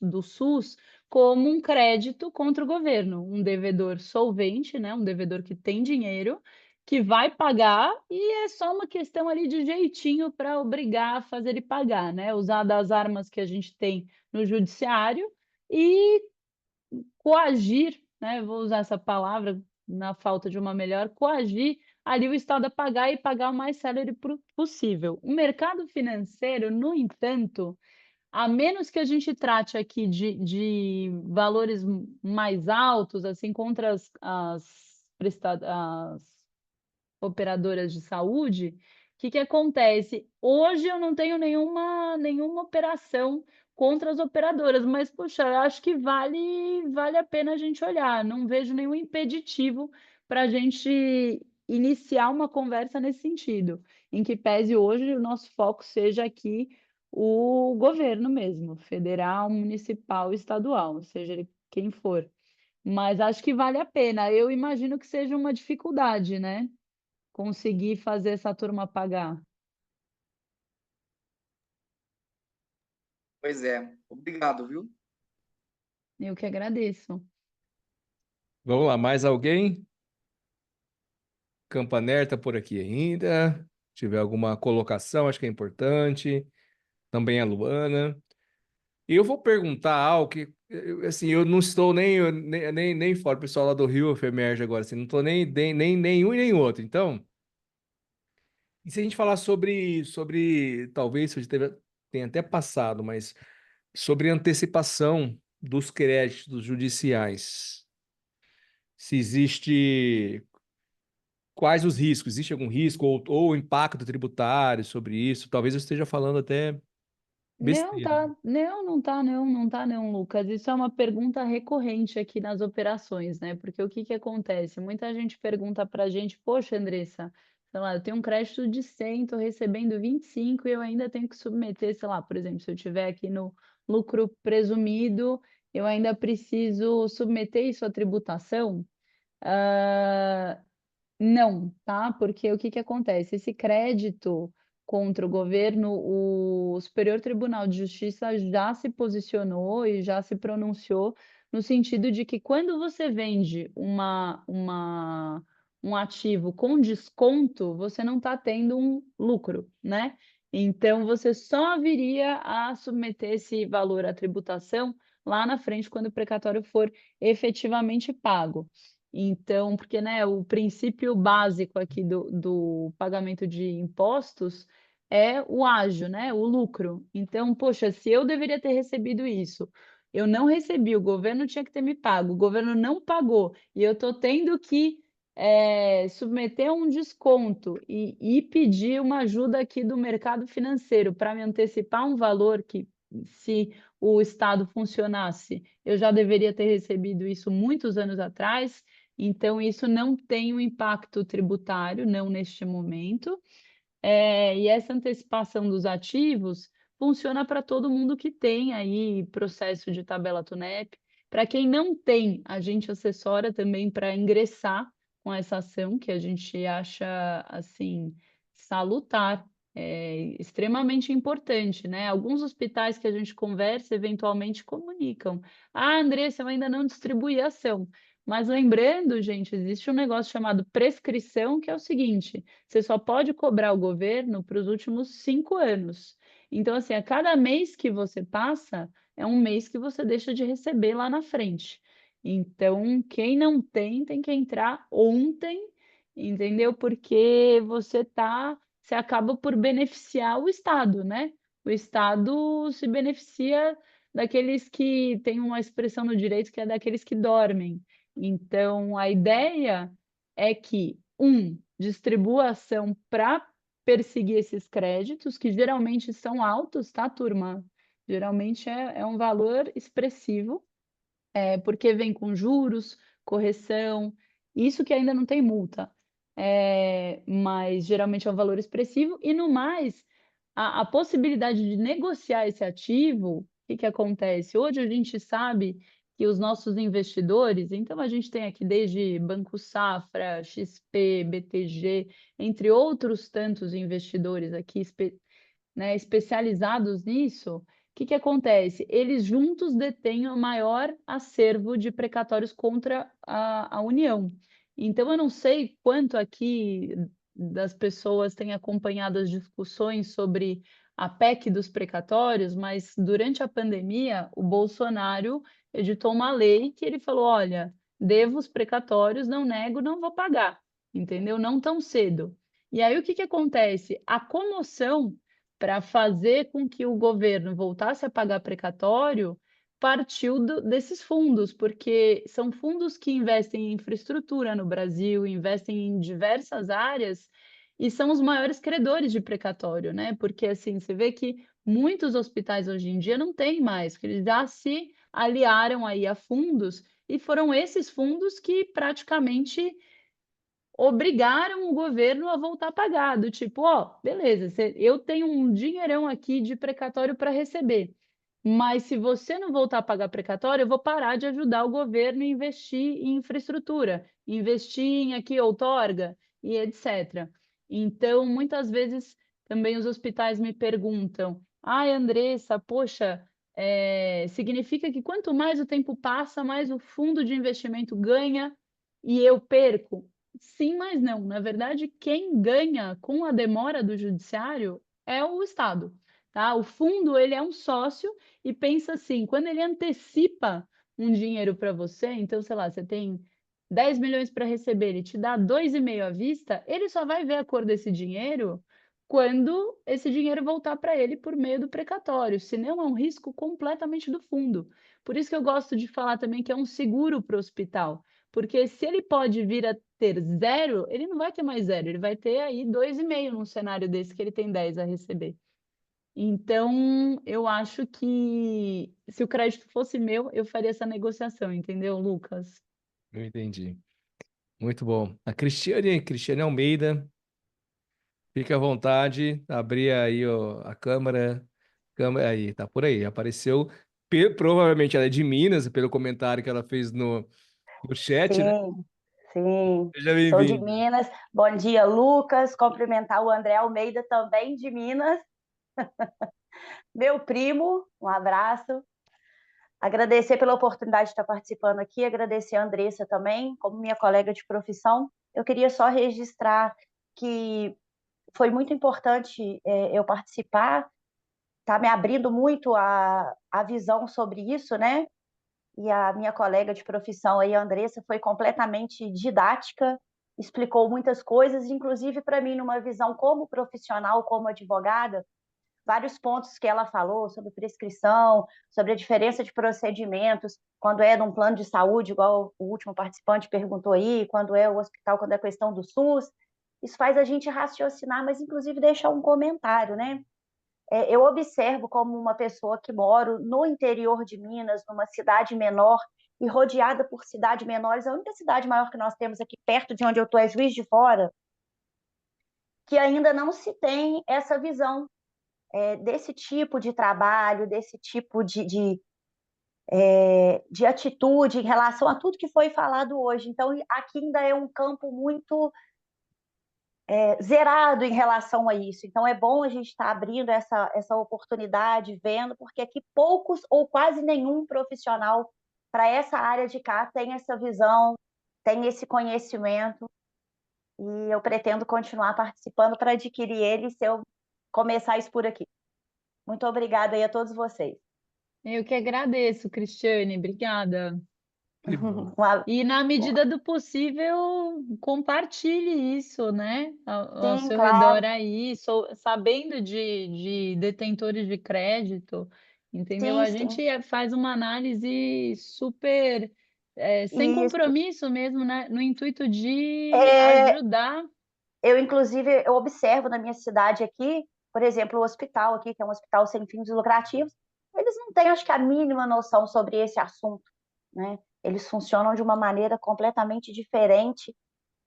do SUS como um crédito contra o governo, um devedor solvente, né, um devedor que tem dinheiro, que vai pagar e é só uma questão ali de jeitinho para obrigar a fazer ele pagar, né, usar das armas que a gente tem no judiciário e coagir, né, vou usar essa palavra na falta de uma melhor, coagir ali o Estado a pagar e pagar o mais célere possível. O mercado financeiro, no entanto, a menos que a gente trate aqui de valores mais altos, assim, contra as operadoras de saúde, o que que acontece? Hoje eu não tenho nenhuma operação contra as operadoras, mas, puxa, eu acho que vale a pena a gente olhar. Não vejo nenhum impeditivo para a gente iniciar uma conversa nesse sentido, em que pese hoje o nosso foco seja aqui o governo mesmo, federal, municipal, estadual, seja ele quem for. Mas acho que vale a pena. Eu imagino que seja uma dificuldade, né? Conseguir fazer essa turma pagar. Pois é, obrigado, viu? Eu que agradeço. Vamos lá, mais alguém? Campaner está por aqui ainda. Se tiver alguma colocação, acho que é importante. Também a Luana. E eu vou perguntar algo que, assim, eu não estou nem fora, o pessoal lá do Rio emerge agora, assim, não estou nem um e nem outro. Então, e se a gente falar sobre talvez, isso tenha até passado, mas sobre antecipação dos créditos judiciais. Se existe, quais os riscos? Existe algum risco ou impacto tributário sobre isso? Talvez eu esteja falando até Não besteira. tá, não, Lucas. Isso é uma pergunta recorrente aqui nas operações, né? Porque o que que acontece? Muita gente pergunta para a gente, poxa, Andressa, sei lá, eu tenho um crédito de 100, estou recebendo 25 e eu ainda tenho que submeter, sei lá, por exemplo, se eu tiver aqui no lucro presumido, eu ainda preciso submeter isso à tributação? Ah, não, tá? Porque o que que acontece? Esse crédito contra o governo, o Superior Tribunal de Justiça já se posicionou e já se pronunciou no sentido de que quando você vende um ativo com desconto, você não está tendo um lucro, né? Então, você só viria a submeter esse valor à tributação lá na frente, quando o precatório for efetivamente pago. Então, porque, né, o princípio básico aqui do pagamento de impostos é o ágio, né, o lucro. Então, poxa, se eu deveria ter recebido isso, eu não recebi, o governo tinha que ter me pago, o governo não pagou, e eu estou tendo que submeter um desconto e pedir uma ajuda aqui do mercado financeiro para me antecipar um valor que, se o Estado funcionasse, eu já deveria ter recebido isso muitos anos atrás. Então, isso não tem um impacto tributário, não neste momento. E essa antecipação dos ativos funciona para todo mundo que tem aí processo de tabela Tunep. Para quem não tem, a gente assessora também para ingressar com essa ação, que a gente acha assim salutar, extremamente importante, né? Alguns hospitais que a gente conversa eventualmente comunicam: "Ah, Andressa, eu ainda não distribuí a ação". Mas lembrando, gente, existe um negócio chamado prescrição, que é o seguinte: você só pode cobrar o governo para os últimos 5 anos. Então, assim, a cada mês que você passa, é um mês que você deixa de receber lá na frente. Então, quem não tem, tem que entrar ontem, entendeu? Porque você acaba por beneficiar o Estado, né? O Estado se beneficia daqueles que têm uma expressão no direito, que é daqueles que dormem. Então, a ideia é que, distribua a ação para perseguir esses créditos, que geralmente são altos, tá, turma? Geralmente é um valor expressivo, porque vem com juros, correção, isso que ainda não tem multa. Mas geralmente é um valor expressivo, e no mais, a possibilidade de negociar esse ativo, o que que acontece? Hoje a gente sabe que os nossos investidores, então a gente tem aqui desde Banco Safra, XP, BTG, entre outros tantos investidores aqui, né, especializados nisso. O que que acontece? Eles juntos detêm o maior acervo de precatórios contra a União. Então, eu não sei quanto aqui das pessoas têm acompanhado as discussões sobre a PEC dos precatórios, mas durante a pandemia, o Bolsonaro editou uma lei que ele falou: olha, devo os precatórios, não nego, não vou pagar, entendeu? Não tão cedo. E aí o que que acontece? A comoção para fazer com que o governo voltasse a pagar precatório partiu desses fundos, porque são fundos que investem em infraestrutura no Brasil, investem em diversas áreas e são os maiores credores de precatório, né? Porque assim, você vê que muitos hospitais hoje em dia não têm mais, porque eles já se aliaram aí a fundos, e foram esses fundos que praticamente obrigaram o governo a voltar a pagar, do tipo: ó, beleza, eu tenho um dinheirão aqui de precatório para receber, mas se você não voltar a pagar precatório, eu vou parar de ajudar o governo a investir em infraestrutura, investir em aqui outorga e etc. Então, muitas vezes também os hospitais me perguntam: ai, Andressa, poxa, significa que quanto mais o tempo passa, mais o fundo de investimento ganha e eu perco? Sim, mas não. Na verdade, quem ganha com a demora do judiciário é o Estado, tá? O fundo, ele é um sócio, e pensa assim: quando ele antecipa um dinheiro para você, então, sei lá, você tem 10 milhões para receber, ele te dá 2,5 à vista, ele só vai ver a cor desse dinheiro quando esse dinheiro voltar para ele por meio do precatório, senão é um risco completamente do fundo. Por isso que eu gosto de falar também que é um seguro para o hospital, porque se ele pode vir a ter zero, ele não vai ter mais zero, ele vai ter aí 2,5 num cenário desse que ele tem 10 a receber. Então, eu acho que se o crédito fosse meu, eu faria essa negociação, entendeu, Lucas? Eu entendi. Muito bom. A Cristiane Almeida, fica à vontade, abrir aí ó, a câmera aí, tá por aí, apareceu. Provavelmente ela é de Minas, pelo comentário que ela fez no chat, né? Sim, sim, Seja sou de bem-vindo. Minas. Bom dia, Lucas. Cumprimentar o André Almeida, também de Minas, meu primo. Um abraço. Agradecer pela oportunidade de estar participando aqui, agradecer a Andressa também, como minha colega de profissão. eu queria só registrar que foi muito importante eu participar, tá me abrindo muito a visão sobre isso, né? E a minha colega de profissão aí, a Andressa, foi completamente didática, explicou muitas coisas, inclusive para mim, numa visão como profissional, como advogada, vários pontos que ela falou sobre prescrição, sobre a diferença de procedimentos, quando é num plano de saúde, igual o último participante perguntou aí, quando é o hospital, quando é questão do SUS. Isso faz a gente raciocinar, mas inclusive deixar um comentário, né? Eu observo como uma pessoa que moro no interior de Minas, numa cidade menor, e rodeada por cidades menores, a única cidade maior que nós temos aqui perto de onde eu estou é Juiz de Fora, que ainda não se tem essa visão desse tipo de trabalho, desse tipo de atitude em relação a tudo que foi falado hoje. Então, aqui ainda é um campo muito zerado em relação a isso. Então, é bom a gente estar abrindo essa oportunidade, vendo, porque aqui poucos ou quase nenhum profissional para essa área de cá tem essa visão, tem esse conhecimento, e eu pretendo continuar participando para adquirir ele se eu começar isso por aqui. Muito obrigada aí a todos vocês. Eu que agradeço, Cristiane, obrigada. Que bom. E na medida do possível, compartilhe isso, né, ao Sim, seu claro. redor aí, sabendo de detentores de crédito, entendeu? Sim, A sim. gente faz uma análise super, sem Isso. compromisso mesmo, né, no intuito de É, ajudar. inclusive, eu observo na minha cidade aqui, por exemplo, o hospital aqui, que é um hospital sem fins lucrativos, eles não têm, acho que, a mínima noção sobre esse assunto, né? Eles funcionam de uma maneira completamente diferente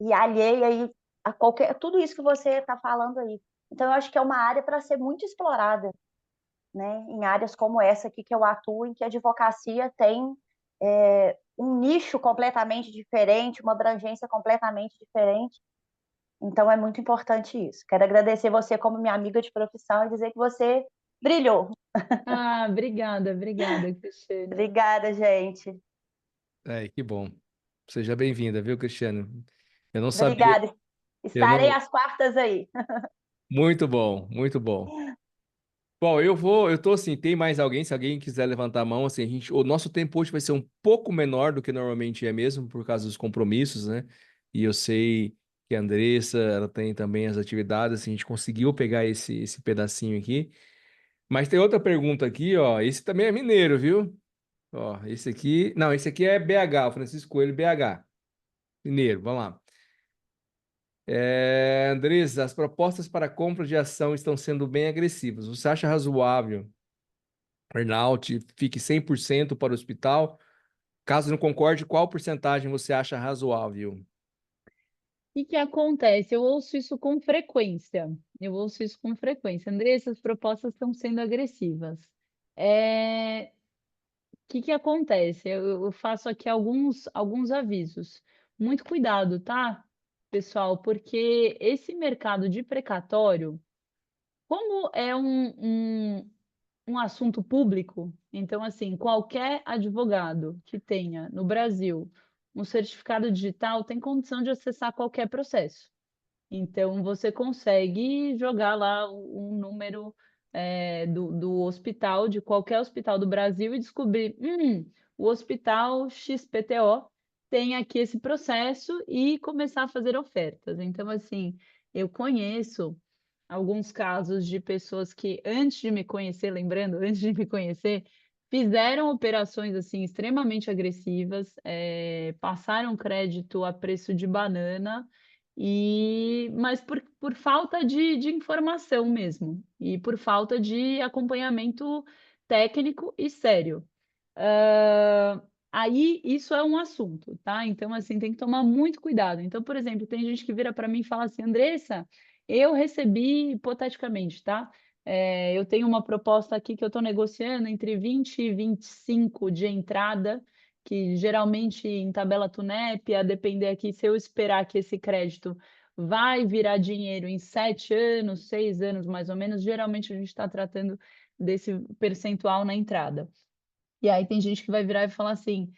e alheia aí a qualquer tudo isso que você está falando aí. Então, eu acho que é uma área para ser muito explorada, né? Em áreas como essa aqui que eu atuo, em que a advocacia tem um nicho completamente diferente, uma abrangência completamente diferente. Então, é muito importante isso. Quero agradecer você como minha amiga de profissão e dizer que você brilhou. Ah, obrigada, Cristiane. Obrigada, gente. Que bom. Seja bem-vinda, viu, Cristiano? Eu não sabia, Obrigada. eu Estarei não. às quartas aí. Muito bom, muito bom. Bom, eu tô assim, tem mais alguém? Se alguém quiser levantar a mão, assim, o nosso tempo hoje vai ser um pouco menor do que normalmente é mesmo, por causa dos compromissos, né? E eu sei que a Andressa, ela tem também as atividades, assim, a gente conseguiu pegar esse pedacinho aqui. Mas tem outra pergunta aqui, ó, esse também é mineiro, viu? Ó, esse aqui, não, esse aqui é BH, o Francisco Coelho BH, mineiro, vamos lá. Andressa, as propostas para compra de ação estão sendo bem agressivas. Você acha razoável earnout fique 100% para o hospital? Caso não concorde, qual porcentagem você acha razoável? O que acontece? Eu ouço isso com frequência. Eu ouço isso com frequência. Andressa, essas propostas estão sendo agressivas. O que acontece? Eu faço aqui alguns avisos. Muito cuidado, tá, pessoal? Porque esse mercado de precatório, como é um assunto público, então, assim, qualquer advogado que tenha no Brasil um certificado digital tem condição de acessar qualquer processo. Então, você consegue jogar lá um número do hospital, de qualquer hospital do Brasil, e descobrir, o hospital XPTO tem aqui esse processo e começar a fazer ofertas. Então, assim, eu conheço alguns casos de pessoas que, antes de me conhecer, lembrando, antes de me conhecer, fizeram operações assim extremamente agressivas, passaram crédito a preço de banana, mas por falta de informação mesmo, e por falta de acompanhamento técnico e sério. Aí isso é um assunto, tá? Então, assim, tem que tomar muito cuidado. Então, por exemplo, tem gente que vira para mim e fala assim, Andressa, eu recebi, hipoteticamente, tá? Eu tenho uma proposta aqui que eu estou negociando entre 20 e 25 de entrada, que geralmente em tabela Tunep, a depender aqui, se eu esperar que esse crédito vai virar dinheiro em 7 anos, 6 anos mais ou menos, geralmente a gente está tratando desse percentual na entrada. E aí tem gente que vai virar e falar assim,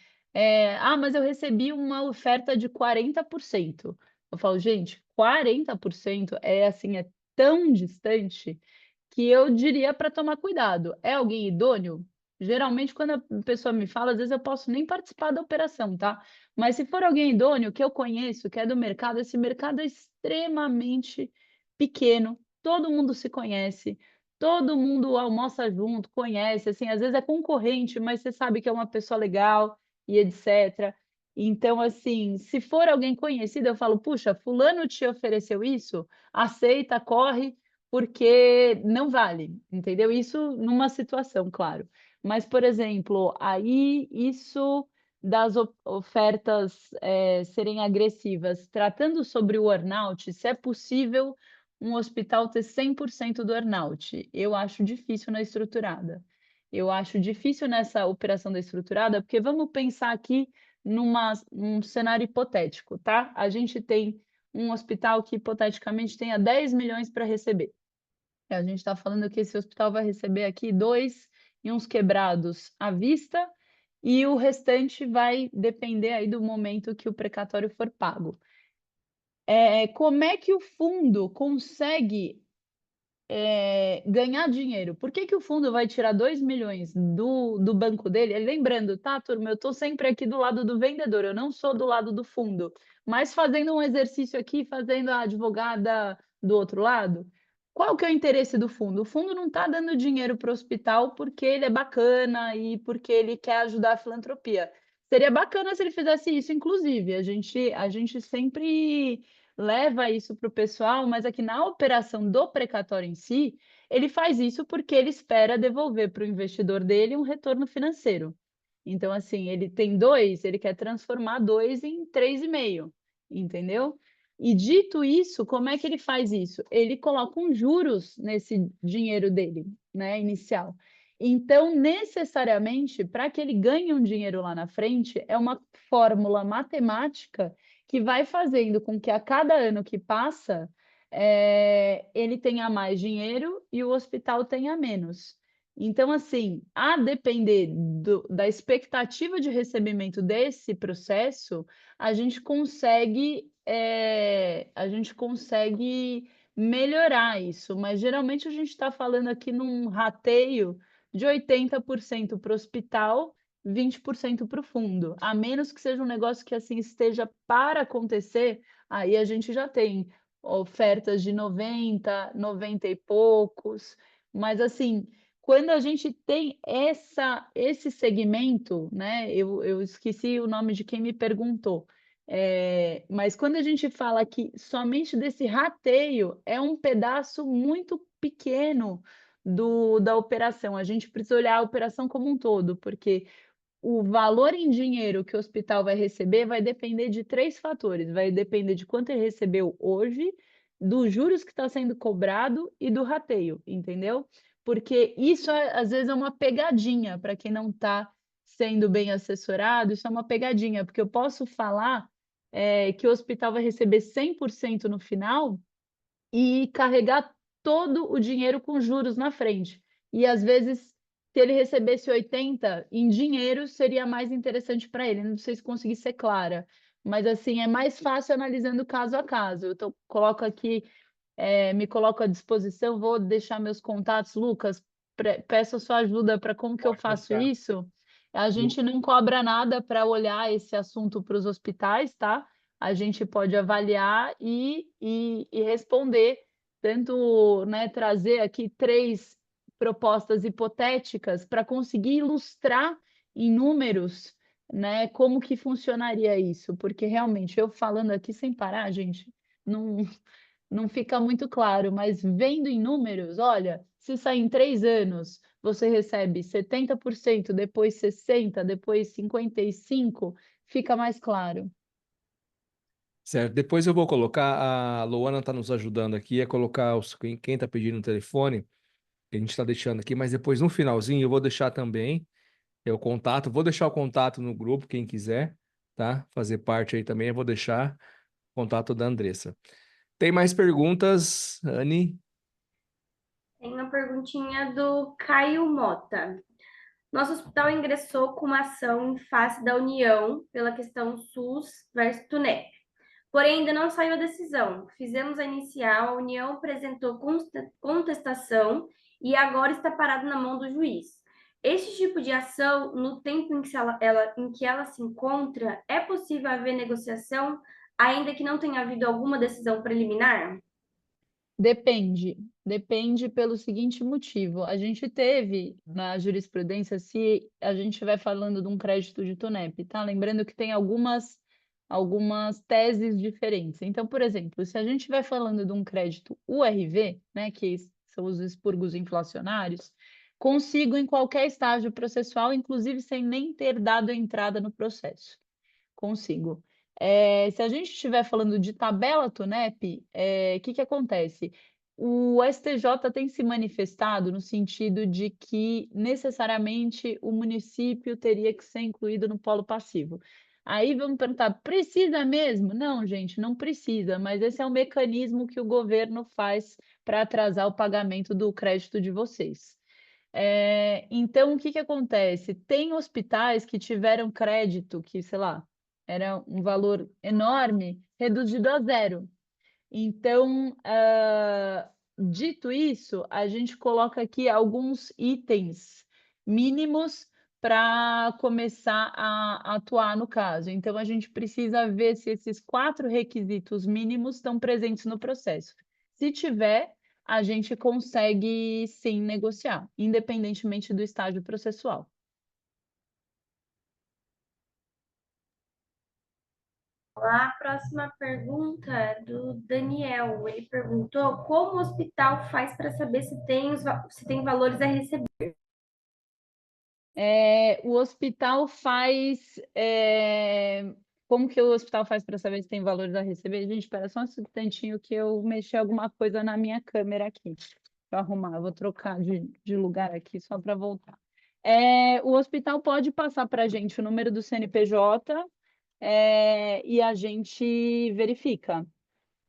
mas eu recebi uma oferta de 40%. Eu falo, gente, 40% é assim, é tão distante que eu diria para tomar cuidado. É alguém idôneo? Geralmente, quando a pessoa me fala, às vezes eu posso nem participar da operação, tá? Mas se for alguém idôneo que eu conheço, que é do mercado, esse mercado é extremamente pequeno, todo mundo se conhece, todo mundo almoça junto, conhece, assim, às vezes é concorrente, mas você sabe que é uma pessoa legal e etc. Então, assim, se for alguém conhecido, eu falo, puxa, fulano te ofereceu isso, aceita, corre, porque não vale, entendeu? Isso numa situação, claro. Mas, por exemplo, aí isso das ofertas serem agressivas, tratando sobre o earnout, se é possível um hospital ter 100% do earnout. Eu acho difícil na estruturada. Eu acho difícil nessa operação da estruturada, porque vamos pensar aqui num cenário hipotético, tá? A gente tem um hospital que hipoteticamente tenha 10 milhões para receber. A gente está falando que esse hospital vai receber aqui 2 e uns quebrados à vista, e o restante vai depender aí do momento que o precatório for pago. Como é que o fundo consegue ganhar dinheiro? Por que que o fundo vai tirar 2 milhões do banco dele? Lembrando, tá, turma, eu estou sempre aqui do lado do vendedor, eu não sou do lado do fundo, mas fazendo um exercício aqui, fazendo a advogada do outro lado, qual que é o interesse do fundo? O fundo não está dando dinheiro para o hospital porque ele é bacana e porque ele quer ajudar a filantropia. Seria bacana se ele fizesse isso, inclusive. A gente sempre leva isso para o pessoal, mas aqui na operação do precatório em si, ele faz isso porque ele espera devolver para o investidor dele um retorno financeiro. Então, assim, ele tem 2, ele quer transformar 2 em 3,5, entendeu? E dito isso, como é que ele faz isso? Ele coloca uns juros nesse dinheiro dele, né, inicial. Então, necessariamente, para que ele ganhe um dinheiro lá na frente, é uma fórmula matemática que vai fazendo com que a cada ano que passa, ele tenha mais dinheiro e o hospital tenha menos. Então, assim, a depender da expectativa de recebimento desse processo, a gente consegue melhorar isso, mas geralmente a gente está falando aqui num rateio de 80% para o hospital, 20% para o fundo, a menos que seja um negócio que assim esteja para acontecer, aí a gente já tem ofertas de 90, 90 e poucos, mas assim, quando a gente tem esse segmento, né? Eu esqueci o nome de quem me perguntou, mas quando a gente fala que somente desse rateio é um pedaço muito pequeno da operação, a gente precisa olhar a operação como um todo, porque o valor em dinheiro que o hospital vai receber vai depender de 3 fatores: vai depender de quanto ele recebeu hoje, dos juros que está sendo cobrado e do rateio, entendeu? Porque isso às vezes é uma pegadinha para quem não está sendo bem assessorado, isso é uma pegadinha, porque eu posso falar que o hospital vai receber 100% no final e carregar todo o dinheiro com juros na frente. E às vezes, se ele recebesse 80 em dinheiro, seria mais interessante para ele. Não sei se consegui ser clara, mas assim, é mais fácil analisando caso a caso. Coloco aqui, me coloco à disposição, vou deixar meus contatos, Lucas, peço a sua ajuda para como que eu Pode faço deixar. isso. A gente não cobra nada para olhar esse assunto para os hospitais, tá? A gente pode avaliar e responder, tanto, né, trazer aqui 3 propostas hipotéticas para conseguir ilustrar em números, né, como que funcionaria isso, porque realmente eu falando aqui sem parar, gente, não fica muito claro, mas vendo em números, olha, se sair em 3 anos, você recebe 70%, depois 60%, depois 55%, fica mais claro. Certo. Depois eu vou colocar, a Luana está nos ajudando aqui a colocar quem está pedindo o telefone, que a gente está deixando aqui, mas depois no finalzinho eu vou deixar também o contato, vou deixar o contato no grupo, quem quiser, tá? Fazer parte aí também, eu vou deixar o contato da Andressa. Tem mais perguntas, Anne? Tem uma perguntinha do Caio Mota. Nosso hospital ingressou com uma ação em face da União pela questão SUS versus TUNEP. porém ainda não saiu a decisão. Fizemos a inicial, a União apresentou contestação e agora está parado na mão do juiz. Este tipo de ação, no tempo em que ela se encontra, é possível haver negociação, ainda que não tenha havido alguma decisão preliminar? Depende pelo seguinte motivo. A gente teve na jurisprudência, se a gente estiver falando de um crédito de Tunep, tá? Lembrando que tem algumas teses diferentes. Então, por exemplo, se a gente estiver falando de um crédito URV, né, que são os expurgos inflacionários, consigo em qualquer estágio processual, inclusive sem nem ter dado entrada no processo. Consigo. Se a gente estiver falando de tabela Tunep, que acontece? O STJ tem se manifestado no sentido de que necessariamente o município teria que ser incluído no polo passivo. Aí vamos perguntar, precisa mesmo? Não, gente, não precisa, mas esse é o mecanismo que o governo faz para atrasar o pagamento do crédito de vocês. Então, o que acontece? Tem hospitais que tiveram crédito que, sei lá, era um valor enorme, reduzido a zero. Então, dito isso, a gente coloca aqui alguns itens mínimos para começar a atuar no caso. Então, a gente precisa ver se esses 4 requisitos mínimos estão presentes no processo. Se tiver, a gente consegue sim negociar, independentemente do estágio processual. A próxima pergunta é do Daniel. Ele perguntou como o hospital faz para saber se tem valores a receber. O hospital faz. Como que o hospital faz para saber se tem valores a receber? Gente, espera só um instantinho que eu mexi alguma coisa na minha câmera aqui. Deixa eu arrumar, eu vou trocar de lugar aqui só para voltar. O hospital pode passar para a gente o número do CNPJ e a gente verifica.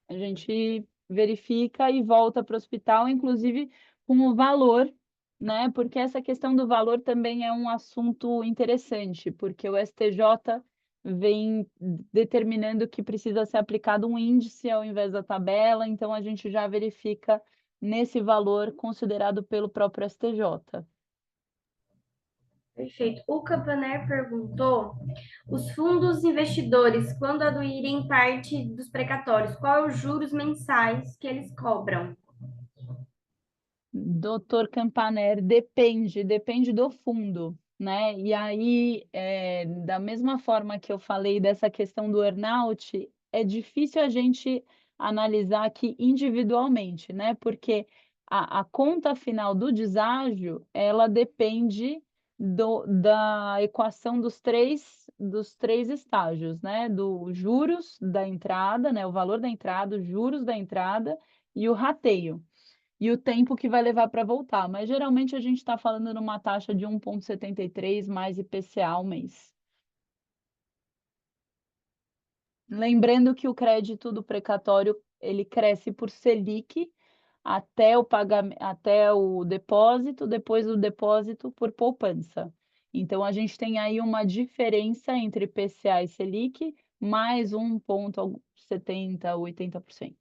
A gente verifica e volta para o hospital, inclusive com o valor, né? Porque essa questão do valor também é um assunto interessante, porque o STJ vem determinando que precisa ser aplicado um índice ao invés da tabela, então a gente já verifica nesse valor considerado pelo próprio STJ. Perfeito. O Campaner perguntou: os fundos investidores, quando aduírem parte dos precatórios, qual é os juros mensais que eles cobram? Doutor Campaner, depende do fundo, né? E aí, da mesma forma que eu falei dessa questão do earnout, é difícil a gente analisar aqui individualmente, né? Porque a conta final do deságio, ela depende da equação dos três estágios, né? Do juros da entrada, né? O valor da entrada, os juros da entrada e o rateio e o tempo que vai levar para voltar. Mas geralmente a gente está falando numa taxa de 1,73 mais IPCA ao mês. Lembrando que o crédito do precatório ele cresce por Selic até o pagamento, até o depósito, depois do depósito por poupança. Então a gente tem aí uma diferença entre IPCA e Selic, mais 1,70, 80%.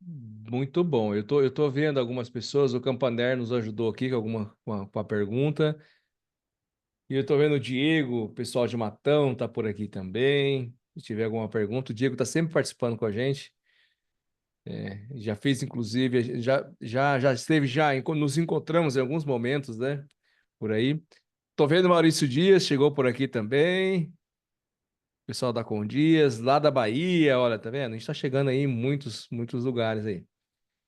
Muito bom. Eu tô vendo algumas pessoas, o Campaner nos ajudou aqui com a pergunta. E eu tô vendo o Diego, o pessoal de Matão tá por aqui também. Se tiver alguma pergunta, o Diego tá sempre participando com a gente. Já fez, inclusive, já esteve, nos encontramos em alguns momentos, né? Por aí. Tô vendo o Maurício Dias, chegou por aqui também. Pessoal da Condias, lá da Bahia, olha, tá vendo? A gente tá chegando aí em muitos lugares aí.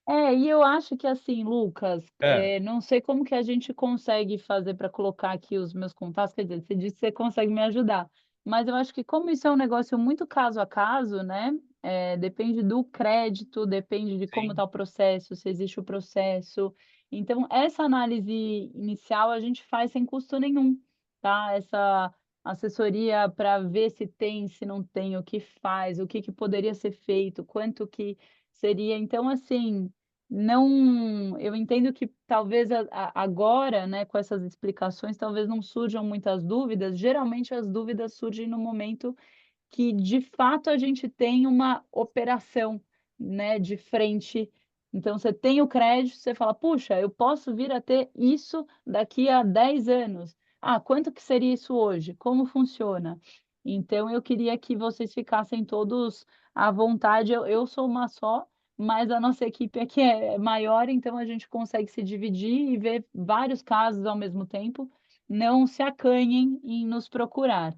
E eu acho que assim, Lucas, É, não sei como que a gente consegue fazer para colocar aqui os meus contatos, quer dizer, você disse que você consegue me ajudar, mas eu acho que como isso é um negócio muito caso a caso, né? Depende do crédito, depende de como Sim. está o processo, se existe o processo. Então, essa análise inicial a gente faz sem custo nenhum, tá? Essa assessoria para ver se tem, se não tem, o que faz, o que que poderia ser feito, quanto que seria. Então, assim, não, eu entendo que talvez agora, né, com essas explicações, talvez não surjam muitas dúvidas. Geralmente as dúvidas surgem no momento que de fato a gente tem uma operação, né, de frente. Então você tem o crédito, você fala: "Puxa, eu posso vir a ter isso daqui a 10 anos. Ah, quanto que seria isso hoje? Como funciona?". Então eu queria que vocês ficassem todos à vontade. Eu sou uma só, mas a nossa equipe aqui é maior, então a gente consegue se dividir e ver vários casos ao mesmo tempo. Não se acanhem em nos procurar.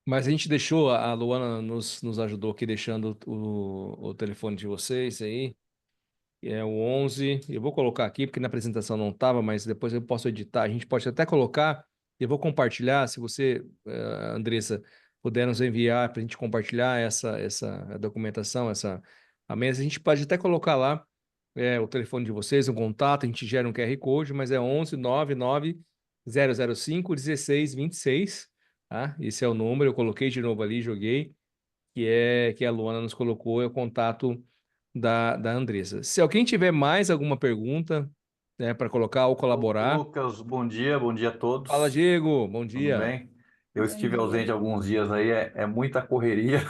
Mas a gente deixou, a Luana nos ajudou aqui deixando o telefone de vocês aí, que é o 11. Eu vou colocar aqui, porque na apresentação não estava, mas depois eu posso editar. A gente pode até colocar, eu vou compartilhar, se você, Andressa, puder nos enviar para a gente compartilhar essa documentação, a mesa, a gente pode até colocar lá o telefone de vocês, um contato, a gente gera um QR Code, mas é 11 99 005 1626, tá? Esse é o número, eu coloquei de novo ali, joguei, que a Luana nos colocou, é o contato da Andressa. Se alguém tiver mais alguma pergunta, né, para colocar ou colaborar, Lucas, bom dia a fala, todos, Diego, bom tudo dia. bem? Eu Bom estive dia. ausente alguns dias aí, é muita correria.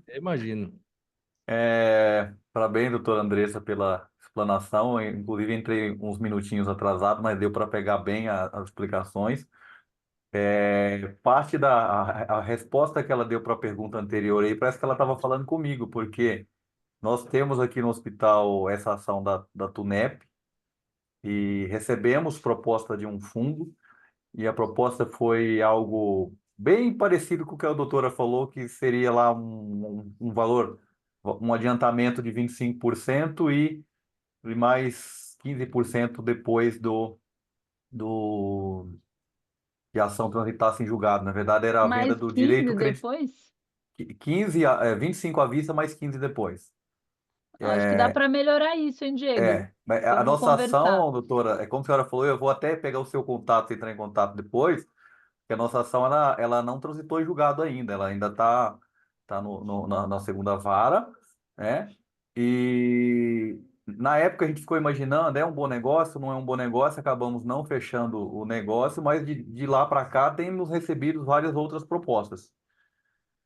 Eu imagino. Parabéns, doutora Andressa, pela explanação. Eu, inclusive, entrei uns minutinhos atrasado, mas deu para pegar bem as explicações. Parte a resposta que ela deu para a pergunta anterior aí, parece que ela estava falando comigo, porque nós temos aqui no hospital essa ação da TUNEP e recebemos proposta de um fundo. E a proposta foi algo bem parecido com o que a doutora falou, que seria lá um valor, um adiantamento de 25% e mais 15% depois do que a ação transitasse em julgado. Na verdade, era a venda Mais do 15 direito credit, depois? 25 à vista, mais 15 depois. Acho que dá para melhorar isso, hein, Diego? Mas a Vamos nossa conversar. ação, doutora, é como a senhora falou, eu vou até pegar o seu contato e entrar em contato depois, que a nossa ação ela não transitou em julgado ainda, ela ainda tá na segunda vara, né? E na época a gente ficou imaginando, é um bom negócio, não é um bom negócio, acabamos não fechando o negócio, mas de lá para cá temos recebido várias outras propostas.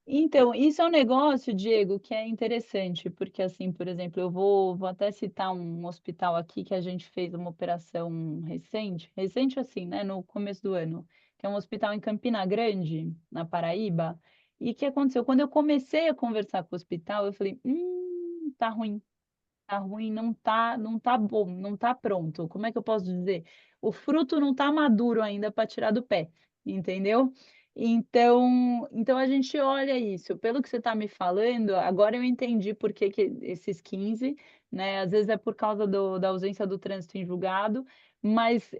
Então, isso é um negócio, Diego, que é interessante, porque assim, por exemplo, eu vou até citar um hospital aqui que a gente fez uma operação recente assim, né, no começo do ano, que é um hospital em Campina Grande, na Paraíba. E o que aconteceu? Quando eu comecei a conversar com o hospital, eu falei, tá ruim, não tá bom, não tá pronto. Como é que eu posso dizer? O fruto não tá maduro ainda para tirar do pé, entendeu? Então a gente olha isso. Pelo que você está me falando, agora eu entendi por que que esses 15, né? Às vezes é por causa da ausência do trânsito em julgado, mas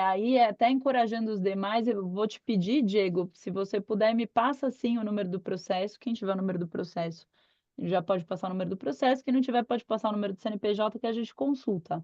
aí até encorajando os demais, eu vou te pedir, Diego, se você puder, me passa sim o número do processo, quem tiver o número do processo já pode passar o número do processo, quem não tiver pode passar o número do CNPJ que a gente consulta.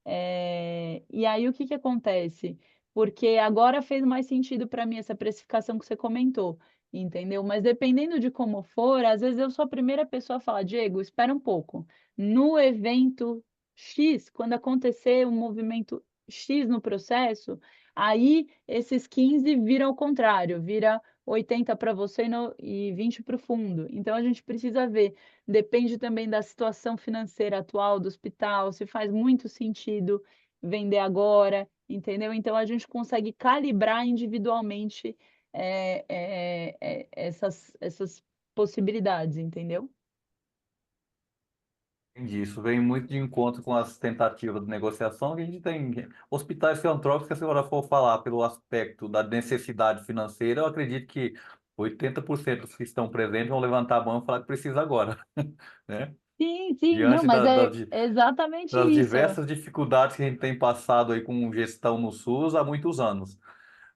E aí o que que acontece? Porque agora fez mais sentido para mim essa precificação que você comentou, entendeu? Mas dependendo de como for, às vezes eu sou a primeira pessoa a falar, Diego, espera um pouco. No evento X, quando acontecer um movimento X no processo, aí esses 15 viram ao contrário, vira 80 para você e 20 para o fundo. Então a gente precisa ver. Depende também da situação financeira atual do hospital, se faz muito sentido vender agora, entendeu? Então a gente consegue calibrar individualmente essas possibilidades, entendeu? Entendi. Isso vem muito de encontro com as tentativas de negociação que a gente tem. Hospitais filantrópicos, se a senhora for falar pelo aspecto da necessidade financeira, eu acredito que 80% dos que estão presentes vão levantar a mão e falar que precisa agora, né? Sim, não, Diante mas é exatamente das isso. diversas dificuldades que a gente tem passado aí com gestão no SUS há muitos anos.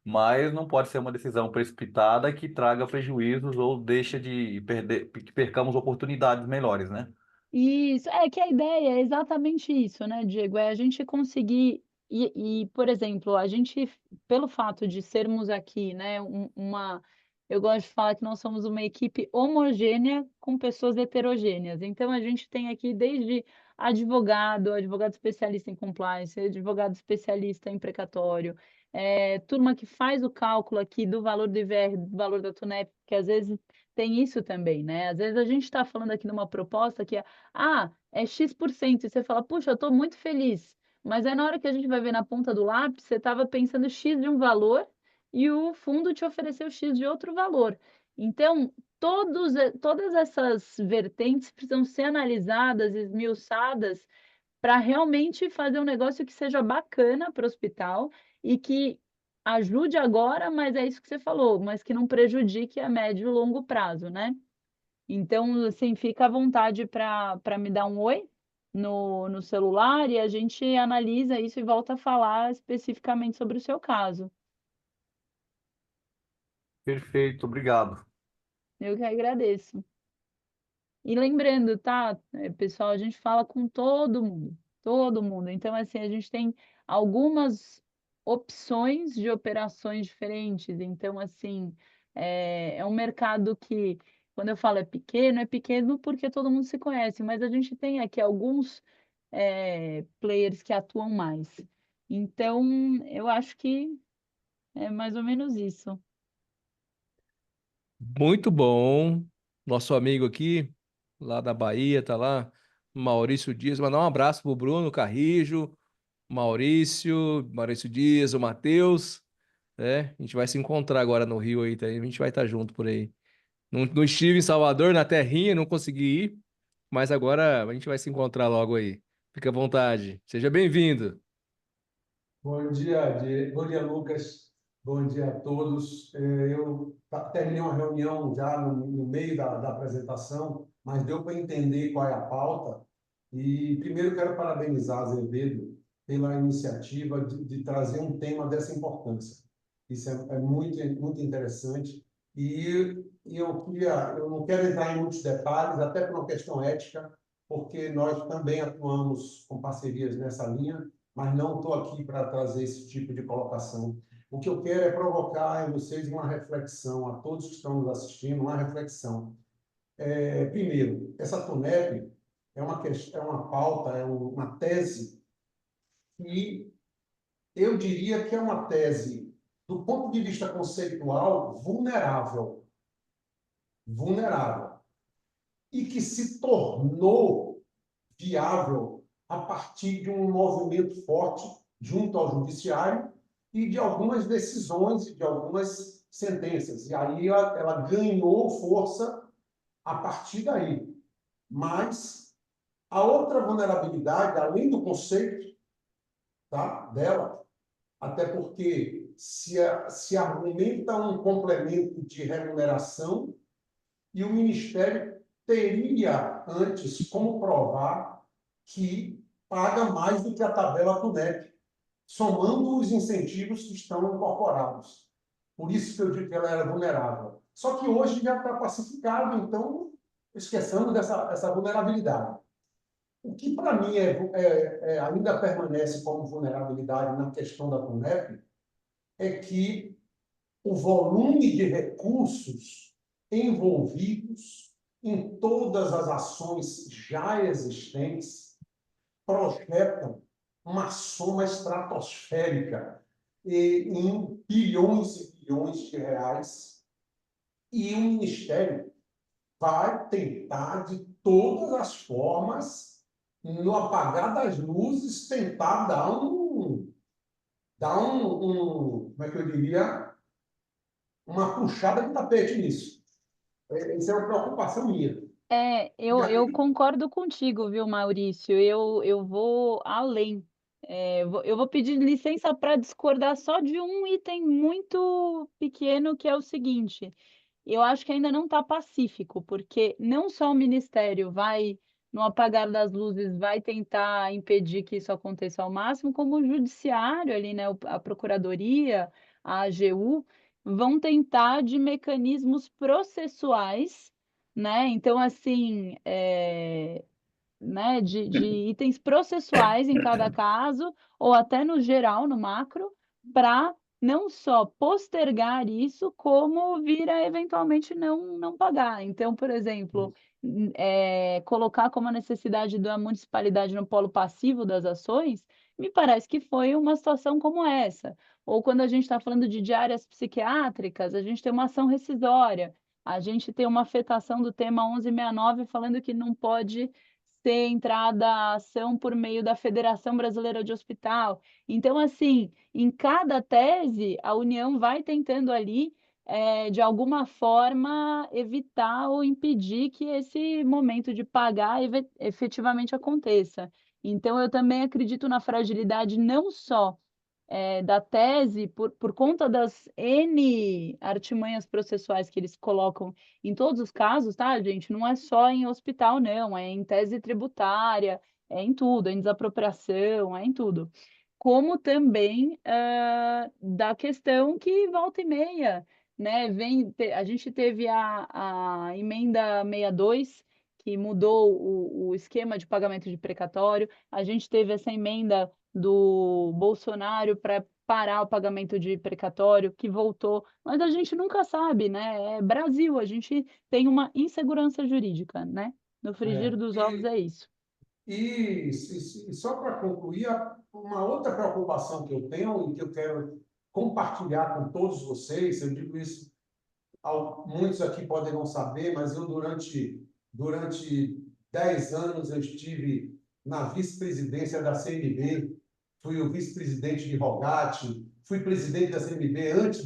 Mas não pode ser uma decisão precipitada que traga prejuízos ou deixa de perder, que percamos oportunidades melhores, né? Isso, é que a ideia é exatamente isso, né, Diego? É a gente conseguir. Por exemplo, a gente, pelo fato de sermos aqui, né, uma. Eu gosto de falar que nós somos uma equipe homogênea com pessoas heterogêneas. Então, a gente tem aqui desde advogado especialista em compliance, advogado especialista em precatório, turma que faz o cálculo aqui do valor do IVR, do valor da Tunep, que às vezes tem isso também, né? Às vezes a gente está falando aqui de uma proposta que é X%, e você fala, puxa, eu estou muito feliz. Mas aí na hora que a gente vai ver na ponta do lápis, você estava pensando X de um valor e o fundo te ofereceu X de outro valor. Então, todas essas vertentes precisam ser analisadas, esmiuçadas, para realmente fazer um negócio que seja bacana para o hospital e que ajude agora, mas é isso que você falou, mas que não prejudique a médio e longo prazo, né? Então, assim, fica à vontade para me dar um oi no celular e a gente analisa isso e volta a falar especificamente sobre o seu caso. Perfeito, obrigado. Eu que agradeço. E lembrando, tá, pessoal, a gente fala com todo mundo, todo mundo. Então, assim, a gente tem algumas opções de operações diferentes. Então, assim, é um mercado que, quando eu falo é pequeno porque todo mundo se conhece, mas a gente tem aqui alguns players que atuam mais. Então, eu acho que é mais ou menos isso. Muito bom. Nosso amigo aqui, lá da Bahia, tá lá, Maurício Dias. Mandar um abraço pro Bruno Carrijo, Maurício Dias, o Matheus. A gente vai se encontrar agora no Rio aí, tá? A gente vai estar junto por aí. Não estive em Salvador, na terrinha, não consegui ir, mas agora a gente vai se encontrar logo aí. Fica à vontade. Seja bem-vindo. Bom dia, bom dia, Lucas. Bom dia a todos. Eu terminei uma reunião já no meio da apresentação, mas deu para entender qual é a pauta. E primeiro quero parabenizar a Azevedo pela iniciativa de trazer um tema dessa importância. Isso é muito, muito interessante. Eu não quero entrar em muitos detalhes, até por uma questão ética, porque nós também atuamos com parcerias nessa linha, mas não estou aqui para trazer esse tipo de colocação. O que eu quero é provocar em vocês uma reflexão, a todos que estão nos assistindo, uma reflexão. Primeiro, essa TUNEP é uma pauta, uma tese que eu diria que é uma tese, do ponto de vista conceitual, vulnerável. Vulnerável. E que se tornou viável a partir de um movimento forte junto ao judiciário e de algumas decisões e de algumas sentenças. E aí ela ganhou força a partir daí. Mas a outra vulnerabilidade, além do conceito, tá, dela, até porque se argumenta um complemento de remuneração e o Ministério teria antes como provar que paga mais do que a tabela TUNEP, somando os incentivos que estão incorporados. Por isso que eu digo que ela era vulnerável. Só que hoje já está pacificado, então esqueçamos essa vulnerabilidade. O que, para mim, ainda permanece como vulnerabilidade na questão da TUNEP é que o volume de recursos envolvidos em todas as ações já existentes projetam uma soma estratosférica em bilhões e bilhões de reais, e o Ministério vai tentar, de todas as formas, no apagar das luzes, tentar como é que eu diria, uma puxada de tapete nisso. Isso é uma preocupação minha. Eu concordo contigo, viu, Maurício? Eu vou além. Eu vou pedir licença para discordar só de um item muito pequeno, que é o seguinte: eu acho que ainda não está pacífico, porque não só o Ministério vai, no apagar das luzes, vai tentar impedir que isso aconteça ao máximo, como o Judiciário ali, né, a Procuradoria, a AGU, vão tentar de mecanismos processuais, né? Então, assim, né, de itens processuais em cada caso, ou até no geral, no macro, para não só postergar isso, como vir a eventualmente não pagar. Então, por exemplo, colocar como a necessidade da municipalidade no polo passivo das ações, me parece que foi uma situação como essa. ou quando a gente está falando de diárias psiquiátricas, a gente tem uma ação rescisória, a gente tem uma afetação do tema 1169 falando que não pode ser entrada a ação por meio da Federação Brasileira de Hospital. Então, assim, em cada tese, a União vai tentando ali, de alguma forma, evitar ou impedir que esse momento de pagar efetivamente aconteça. Então, eu também acredito na fragilidade não só da tese, por conta das N artimanhas processuais que eles colocam em todos os casos, tá, gente? Não é só em hospital, não, é em tese tributária, é em tudo, é em desapropriação, é em tudo. Como também da questão que volta e meia, né? A gente teve a emenda 62, que mudou o esquema de pagamento de precatório, a gente teve essa emenda do Bolsonaro para parar o pagamento de precatório, que voltou, mas a gente nunca sabe, né? É Brasil, a gente tem uma insegurança jurídica, né? No frigir dos ovos é isso. E só para concluir, uma outra preocupação que eu tenho e que eu quero compartilhar com todos vocês, eu digo isso, muitos aqui podem não saber, mas eu durante 10 anos eu estive na vice-presidência da CNB, fui o vice-presidente de Rogatti, fui presidente da CNB antes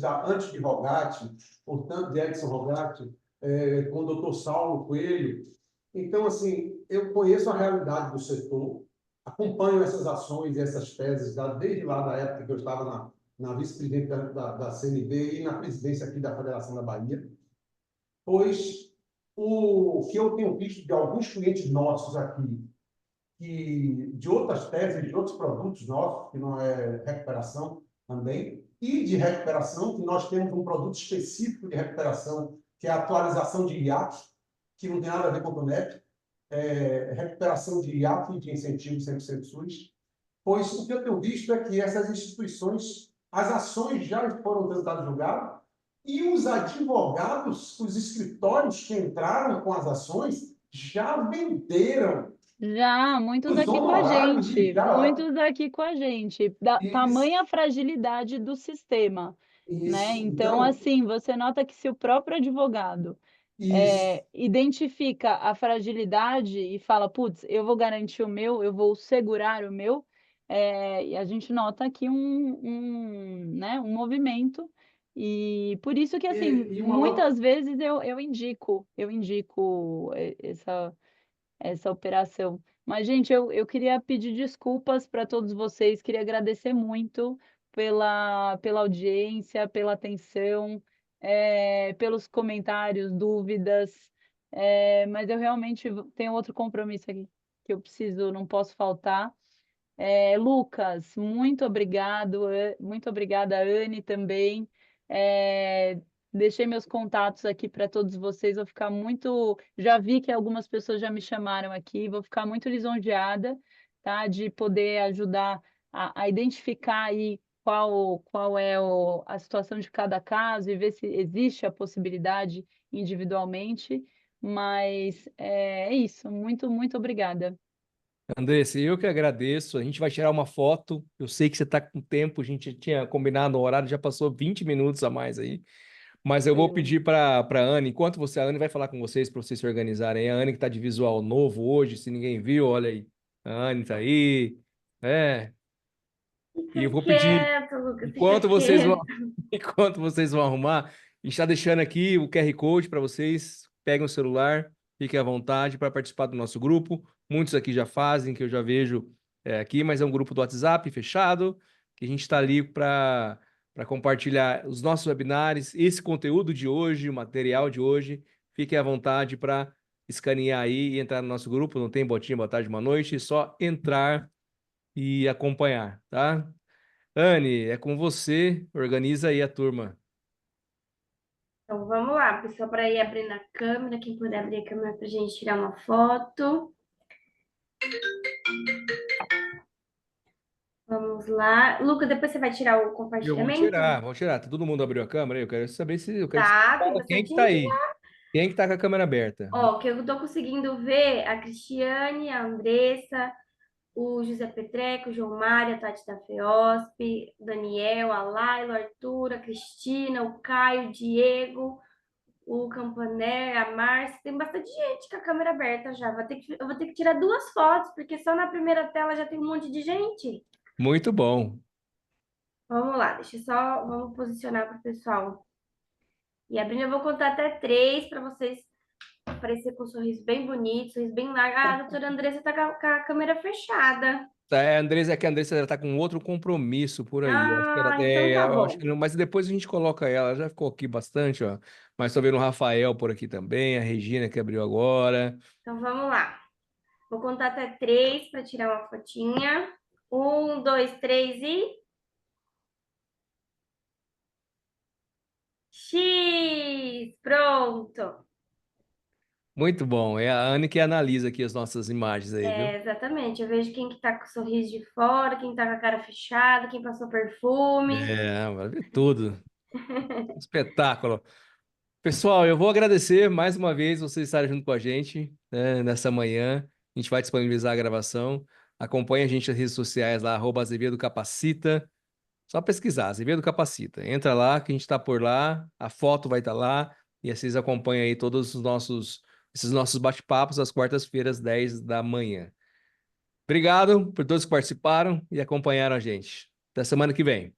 de Rogatti, portanto, de Edson Rogatti, com o doutor Saulo Coelho. Então, assim, eu conheço a realidade do setor, acompanho essas ações e essas teses desde lá da época que eu estava na vice-presidência da CNB e na presidência aqui da Federação da Bahia, pois o que eu tenho visto de alguns clientes nossos aqui, de outras teses, de outros produtos nossos, que não é recuperação também, e de recuperação, que nós temos um produto específico de recuperação, que é a atualização de IAC, que não tem nada a ver com o TUNEP, recuperação de IAC, de incentivo 100% SUS, pois o que eu tenho visto é que essas instituições, as ações já foram tentadas julgadas, e os advogados, os escritórios que entraram com as ações, já venderam Já, muitos os aqui com a honorários e gente, já... muitos aqui com a gente, da tamanha fragilidade do sistema, né? Isso, Então, então, assim, você nota que se o próprio advogado isso. identifica a fragilidade e fala, putz, eu vou garantir o meu, eu vou segurar o meu, e a gente nota aqui né, um movimento, e por isso que, assim, E uma outra... muitas vezes eu indico essa operação. Mas, gente, eu queria pedir desculpas para todos vocês, queria agradecer muito pela audiência, pela atenção, pelos comentários, dúvidas, mas eu realmente tenho outro compromisso aqui que eu preciso, não posso faltar. Lucas, muito obrigado, muito obrigada, Anne, também. É, deixei meus contatos aqui para todos vocês. Vou ficar muito. Já vi que algumas pessoas já me chamaram aqui, vou ficar muito lisonjeada, tá? De poder ajudar a identificar aí qual é a situação de cada caso e ver se existe a possibilidade individualmente. Mas é isso. Muito, muito obrigada. Andressa, eu que agradeço. A gente vai tirar uma foto. Eu sei que você está com tempo, a gente tinha combinado o horário, já passou 20 minutos a mais aí. Mas eu vou pedir para a Anne, enquanto a Anne vai falar com vocês para vocês se organizarem. A Anne que está de visual novo hoje, se ninguém viu, olha aí. A Anne está aí. E eu Fica vou pedir, quieto, Lucas, fica enquanto vocês vão, quieto. enquanto vocês vão arrumar, a gente está deixando aqui o QR Code para vocês. Peguem o celular, fiquem à vontade para participar do nosso grupo. Muitos aqui já fazem, que eu já vejo aqui, mas é um grupo do WhatsApp fechado, que a gente está ali para compartilhar os nossos webinários, esse conteúdo de hoje, o material de hoje. Fiquem à vontade para escanear aí e entrar no nosso grupo. Não tem botinha, boa tarde, boa noite, é só entrar e acompanhar, tá? Anne, é com você, organiza aí a turma. Então vamos lá, pessoal, para ir abrindo a câmera, quem puder abrir a câmera para a gente tirar uma foto. Vamos lá. Lucas, depois você vai tirar o Eu compartilhamento? vou tirar. Todo mundo abriu a câmera? Eu quero saber se eu quero Tá, tem saber quem bastante que tá gente aí. já. Quem que tá com a câmera aberta? Ó, que eu tô conseguindo ver a Cristiane, a Andressa, o José Petreco, o João Mário, a Tati da FEOSP, o Daniel, a Laila, o Arthur, a Cristina, o Caio, o Diego, o Campané, a Márcia. Tem bastante gente com a câmera aberta já. Eu vou ter que tirar 2 fotos, porque só na primeira tela já tem um monte de gente. Muito bom. Vamos lá, vamos posicionar para o pessoal. E abrindo, eu vou contar até 3 para vocês aparecer com um sorriso bem bonito, sorriso bem largo. Ah, a doutora Andressa tá com a câmera fechada. É, a Andressa, é que a Andressa já tá com outro compromisso por aí. Eu acho que ela, Ah, então tá eu acho bom. que mas depois a gente coloca ela. Já ficou aqui bastante, ó. Mas tô vendo o Rafael por aqui também, a Regina que abriu agora. Então vamos lá. Vou contar até 3 para tirar uma fotinha. 1, 2, 3 e... X! Pronto. Muito bom. É a Anne que analisa aqui as nossas imagens aí, viu? É, exatamente. Eu vejo quem que tá com o sorriso de fora, quem tá com a cara fechada, quem passou perfume. É, vai ver tudo. Espetáculo. Pessoal, eu vou agradecer mais uma vez vocês estarem junto com a gente, né, nessa manhã. A gente vai disponibilizar a gravação. Acompanhe a gente nas redes sociais lá, @Azevedo Capacita. Só pesquisar, Azevedo Capacita. Entra lá, que a gente está por lá, a foto vai estar lá, e vocês acompanham aí todos esses nossos bate-papos às quartas-feiras, 10 da manhã. Obrigado por todos que participaram e acompanharam a gente. Até semana que vem.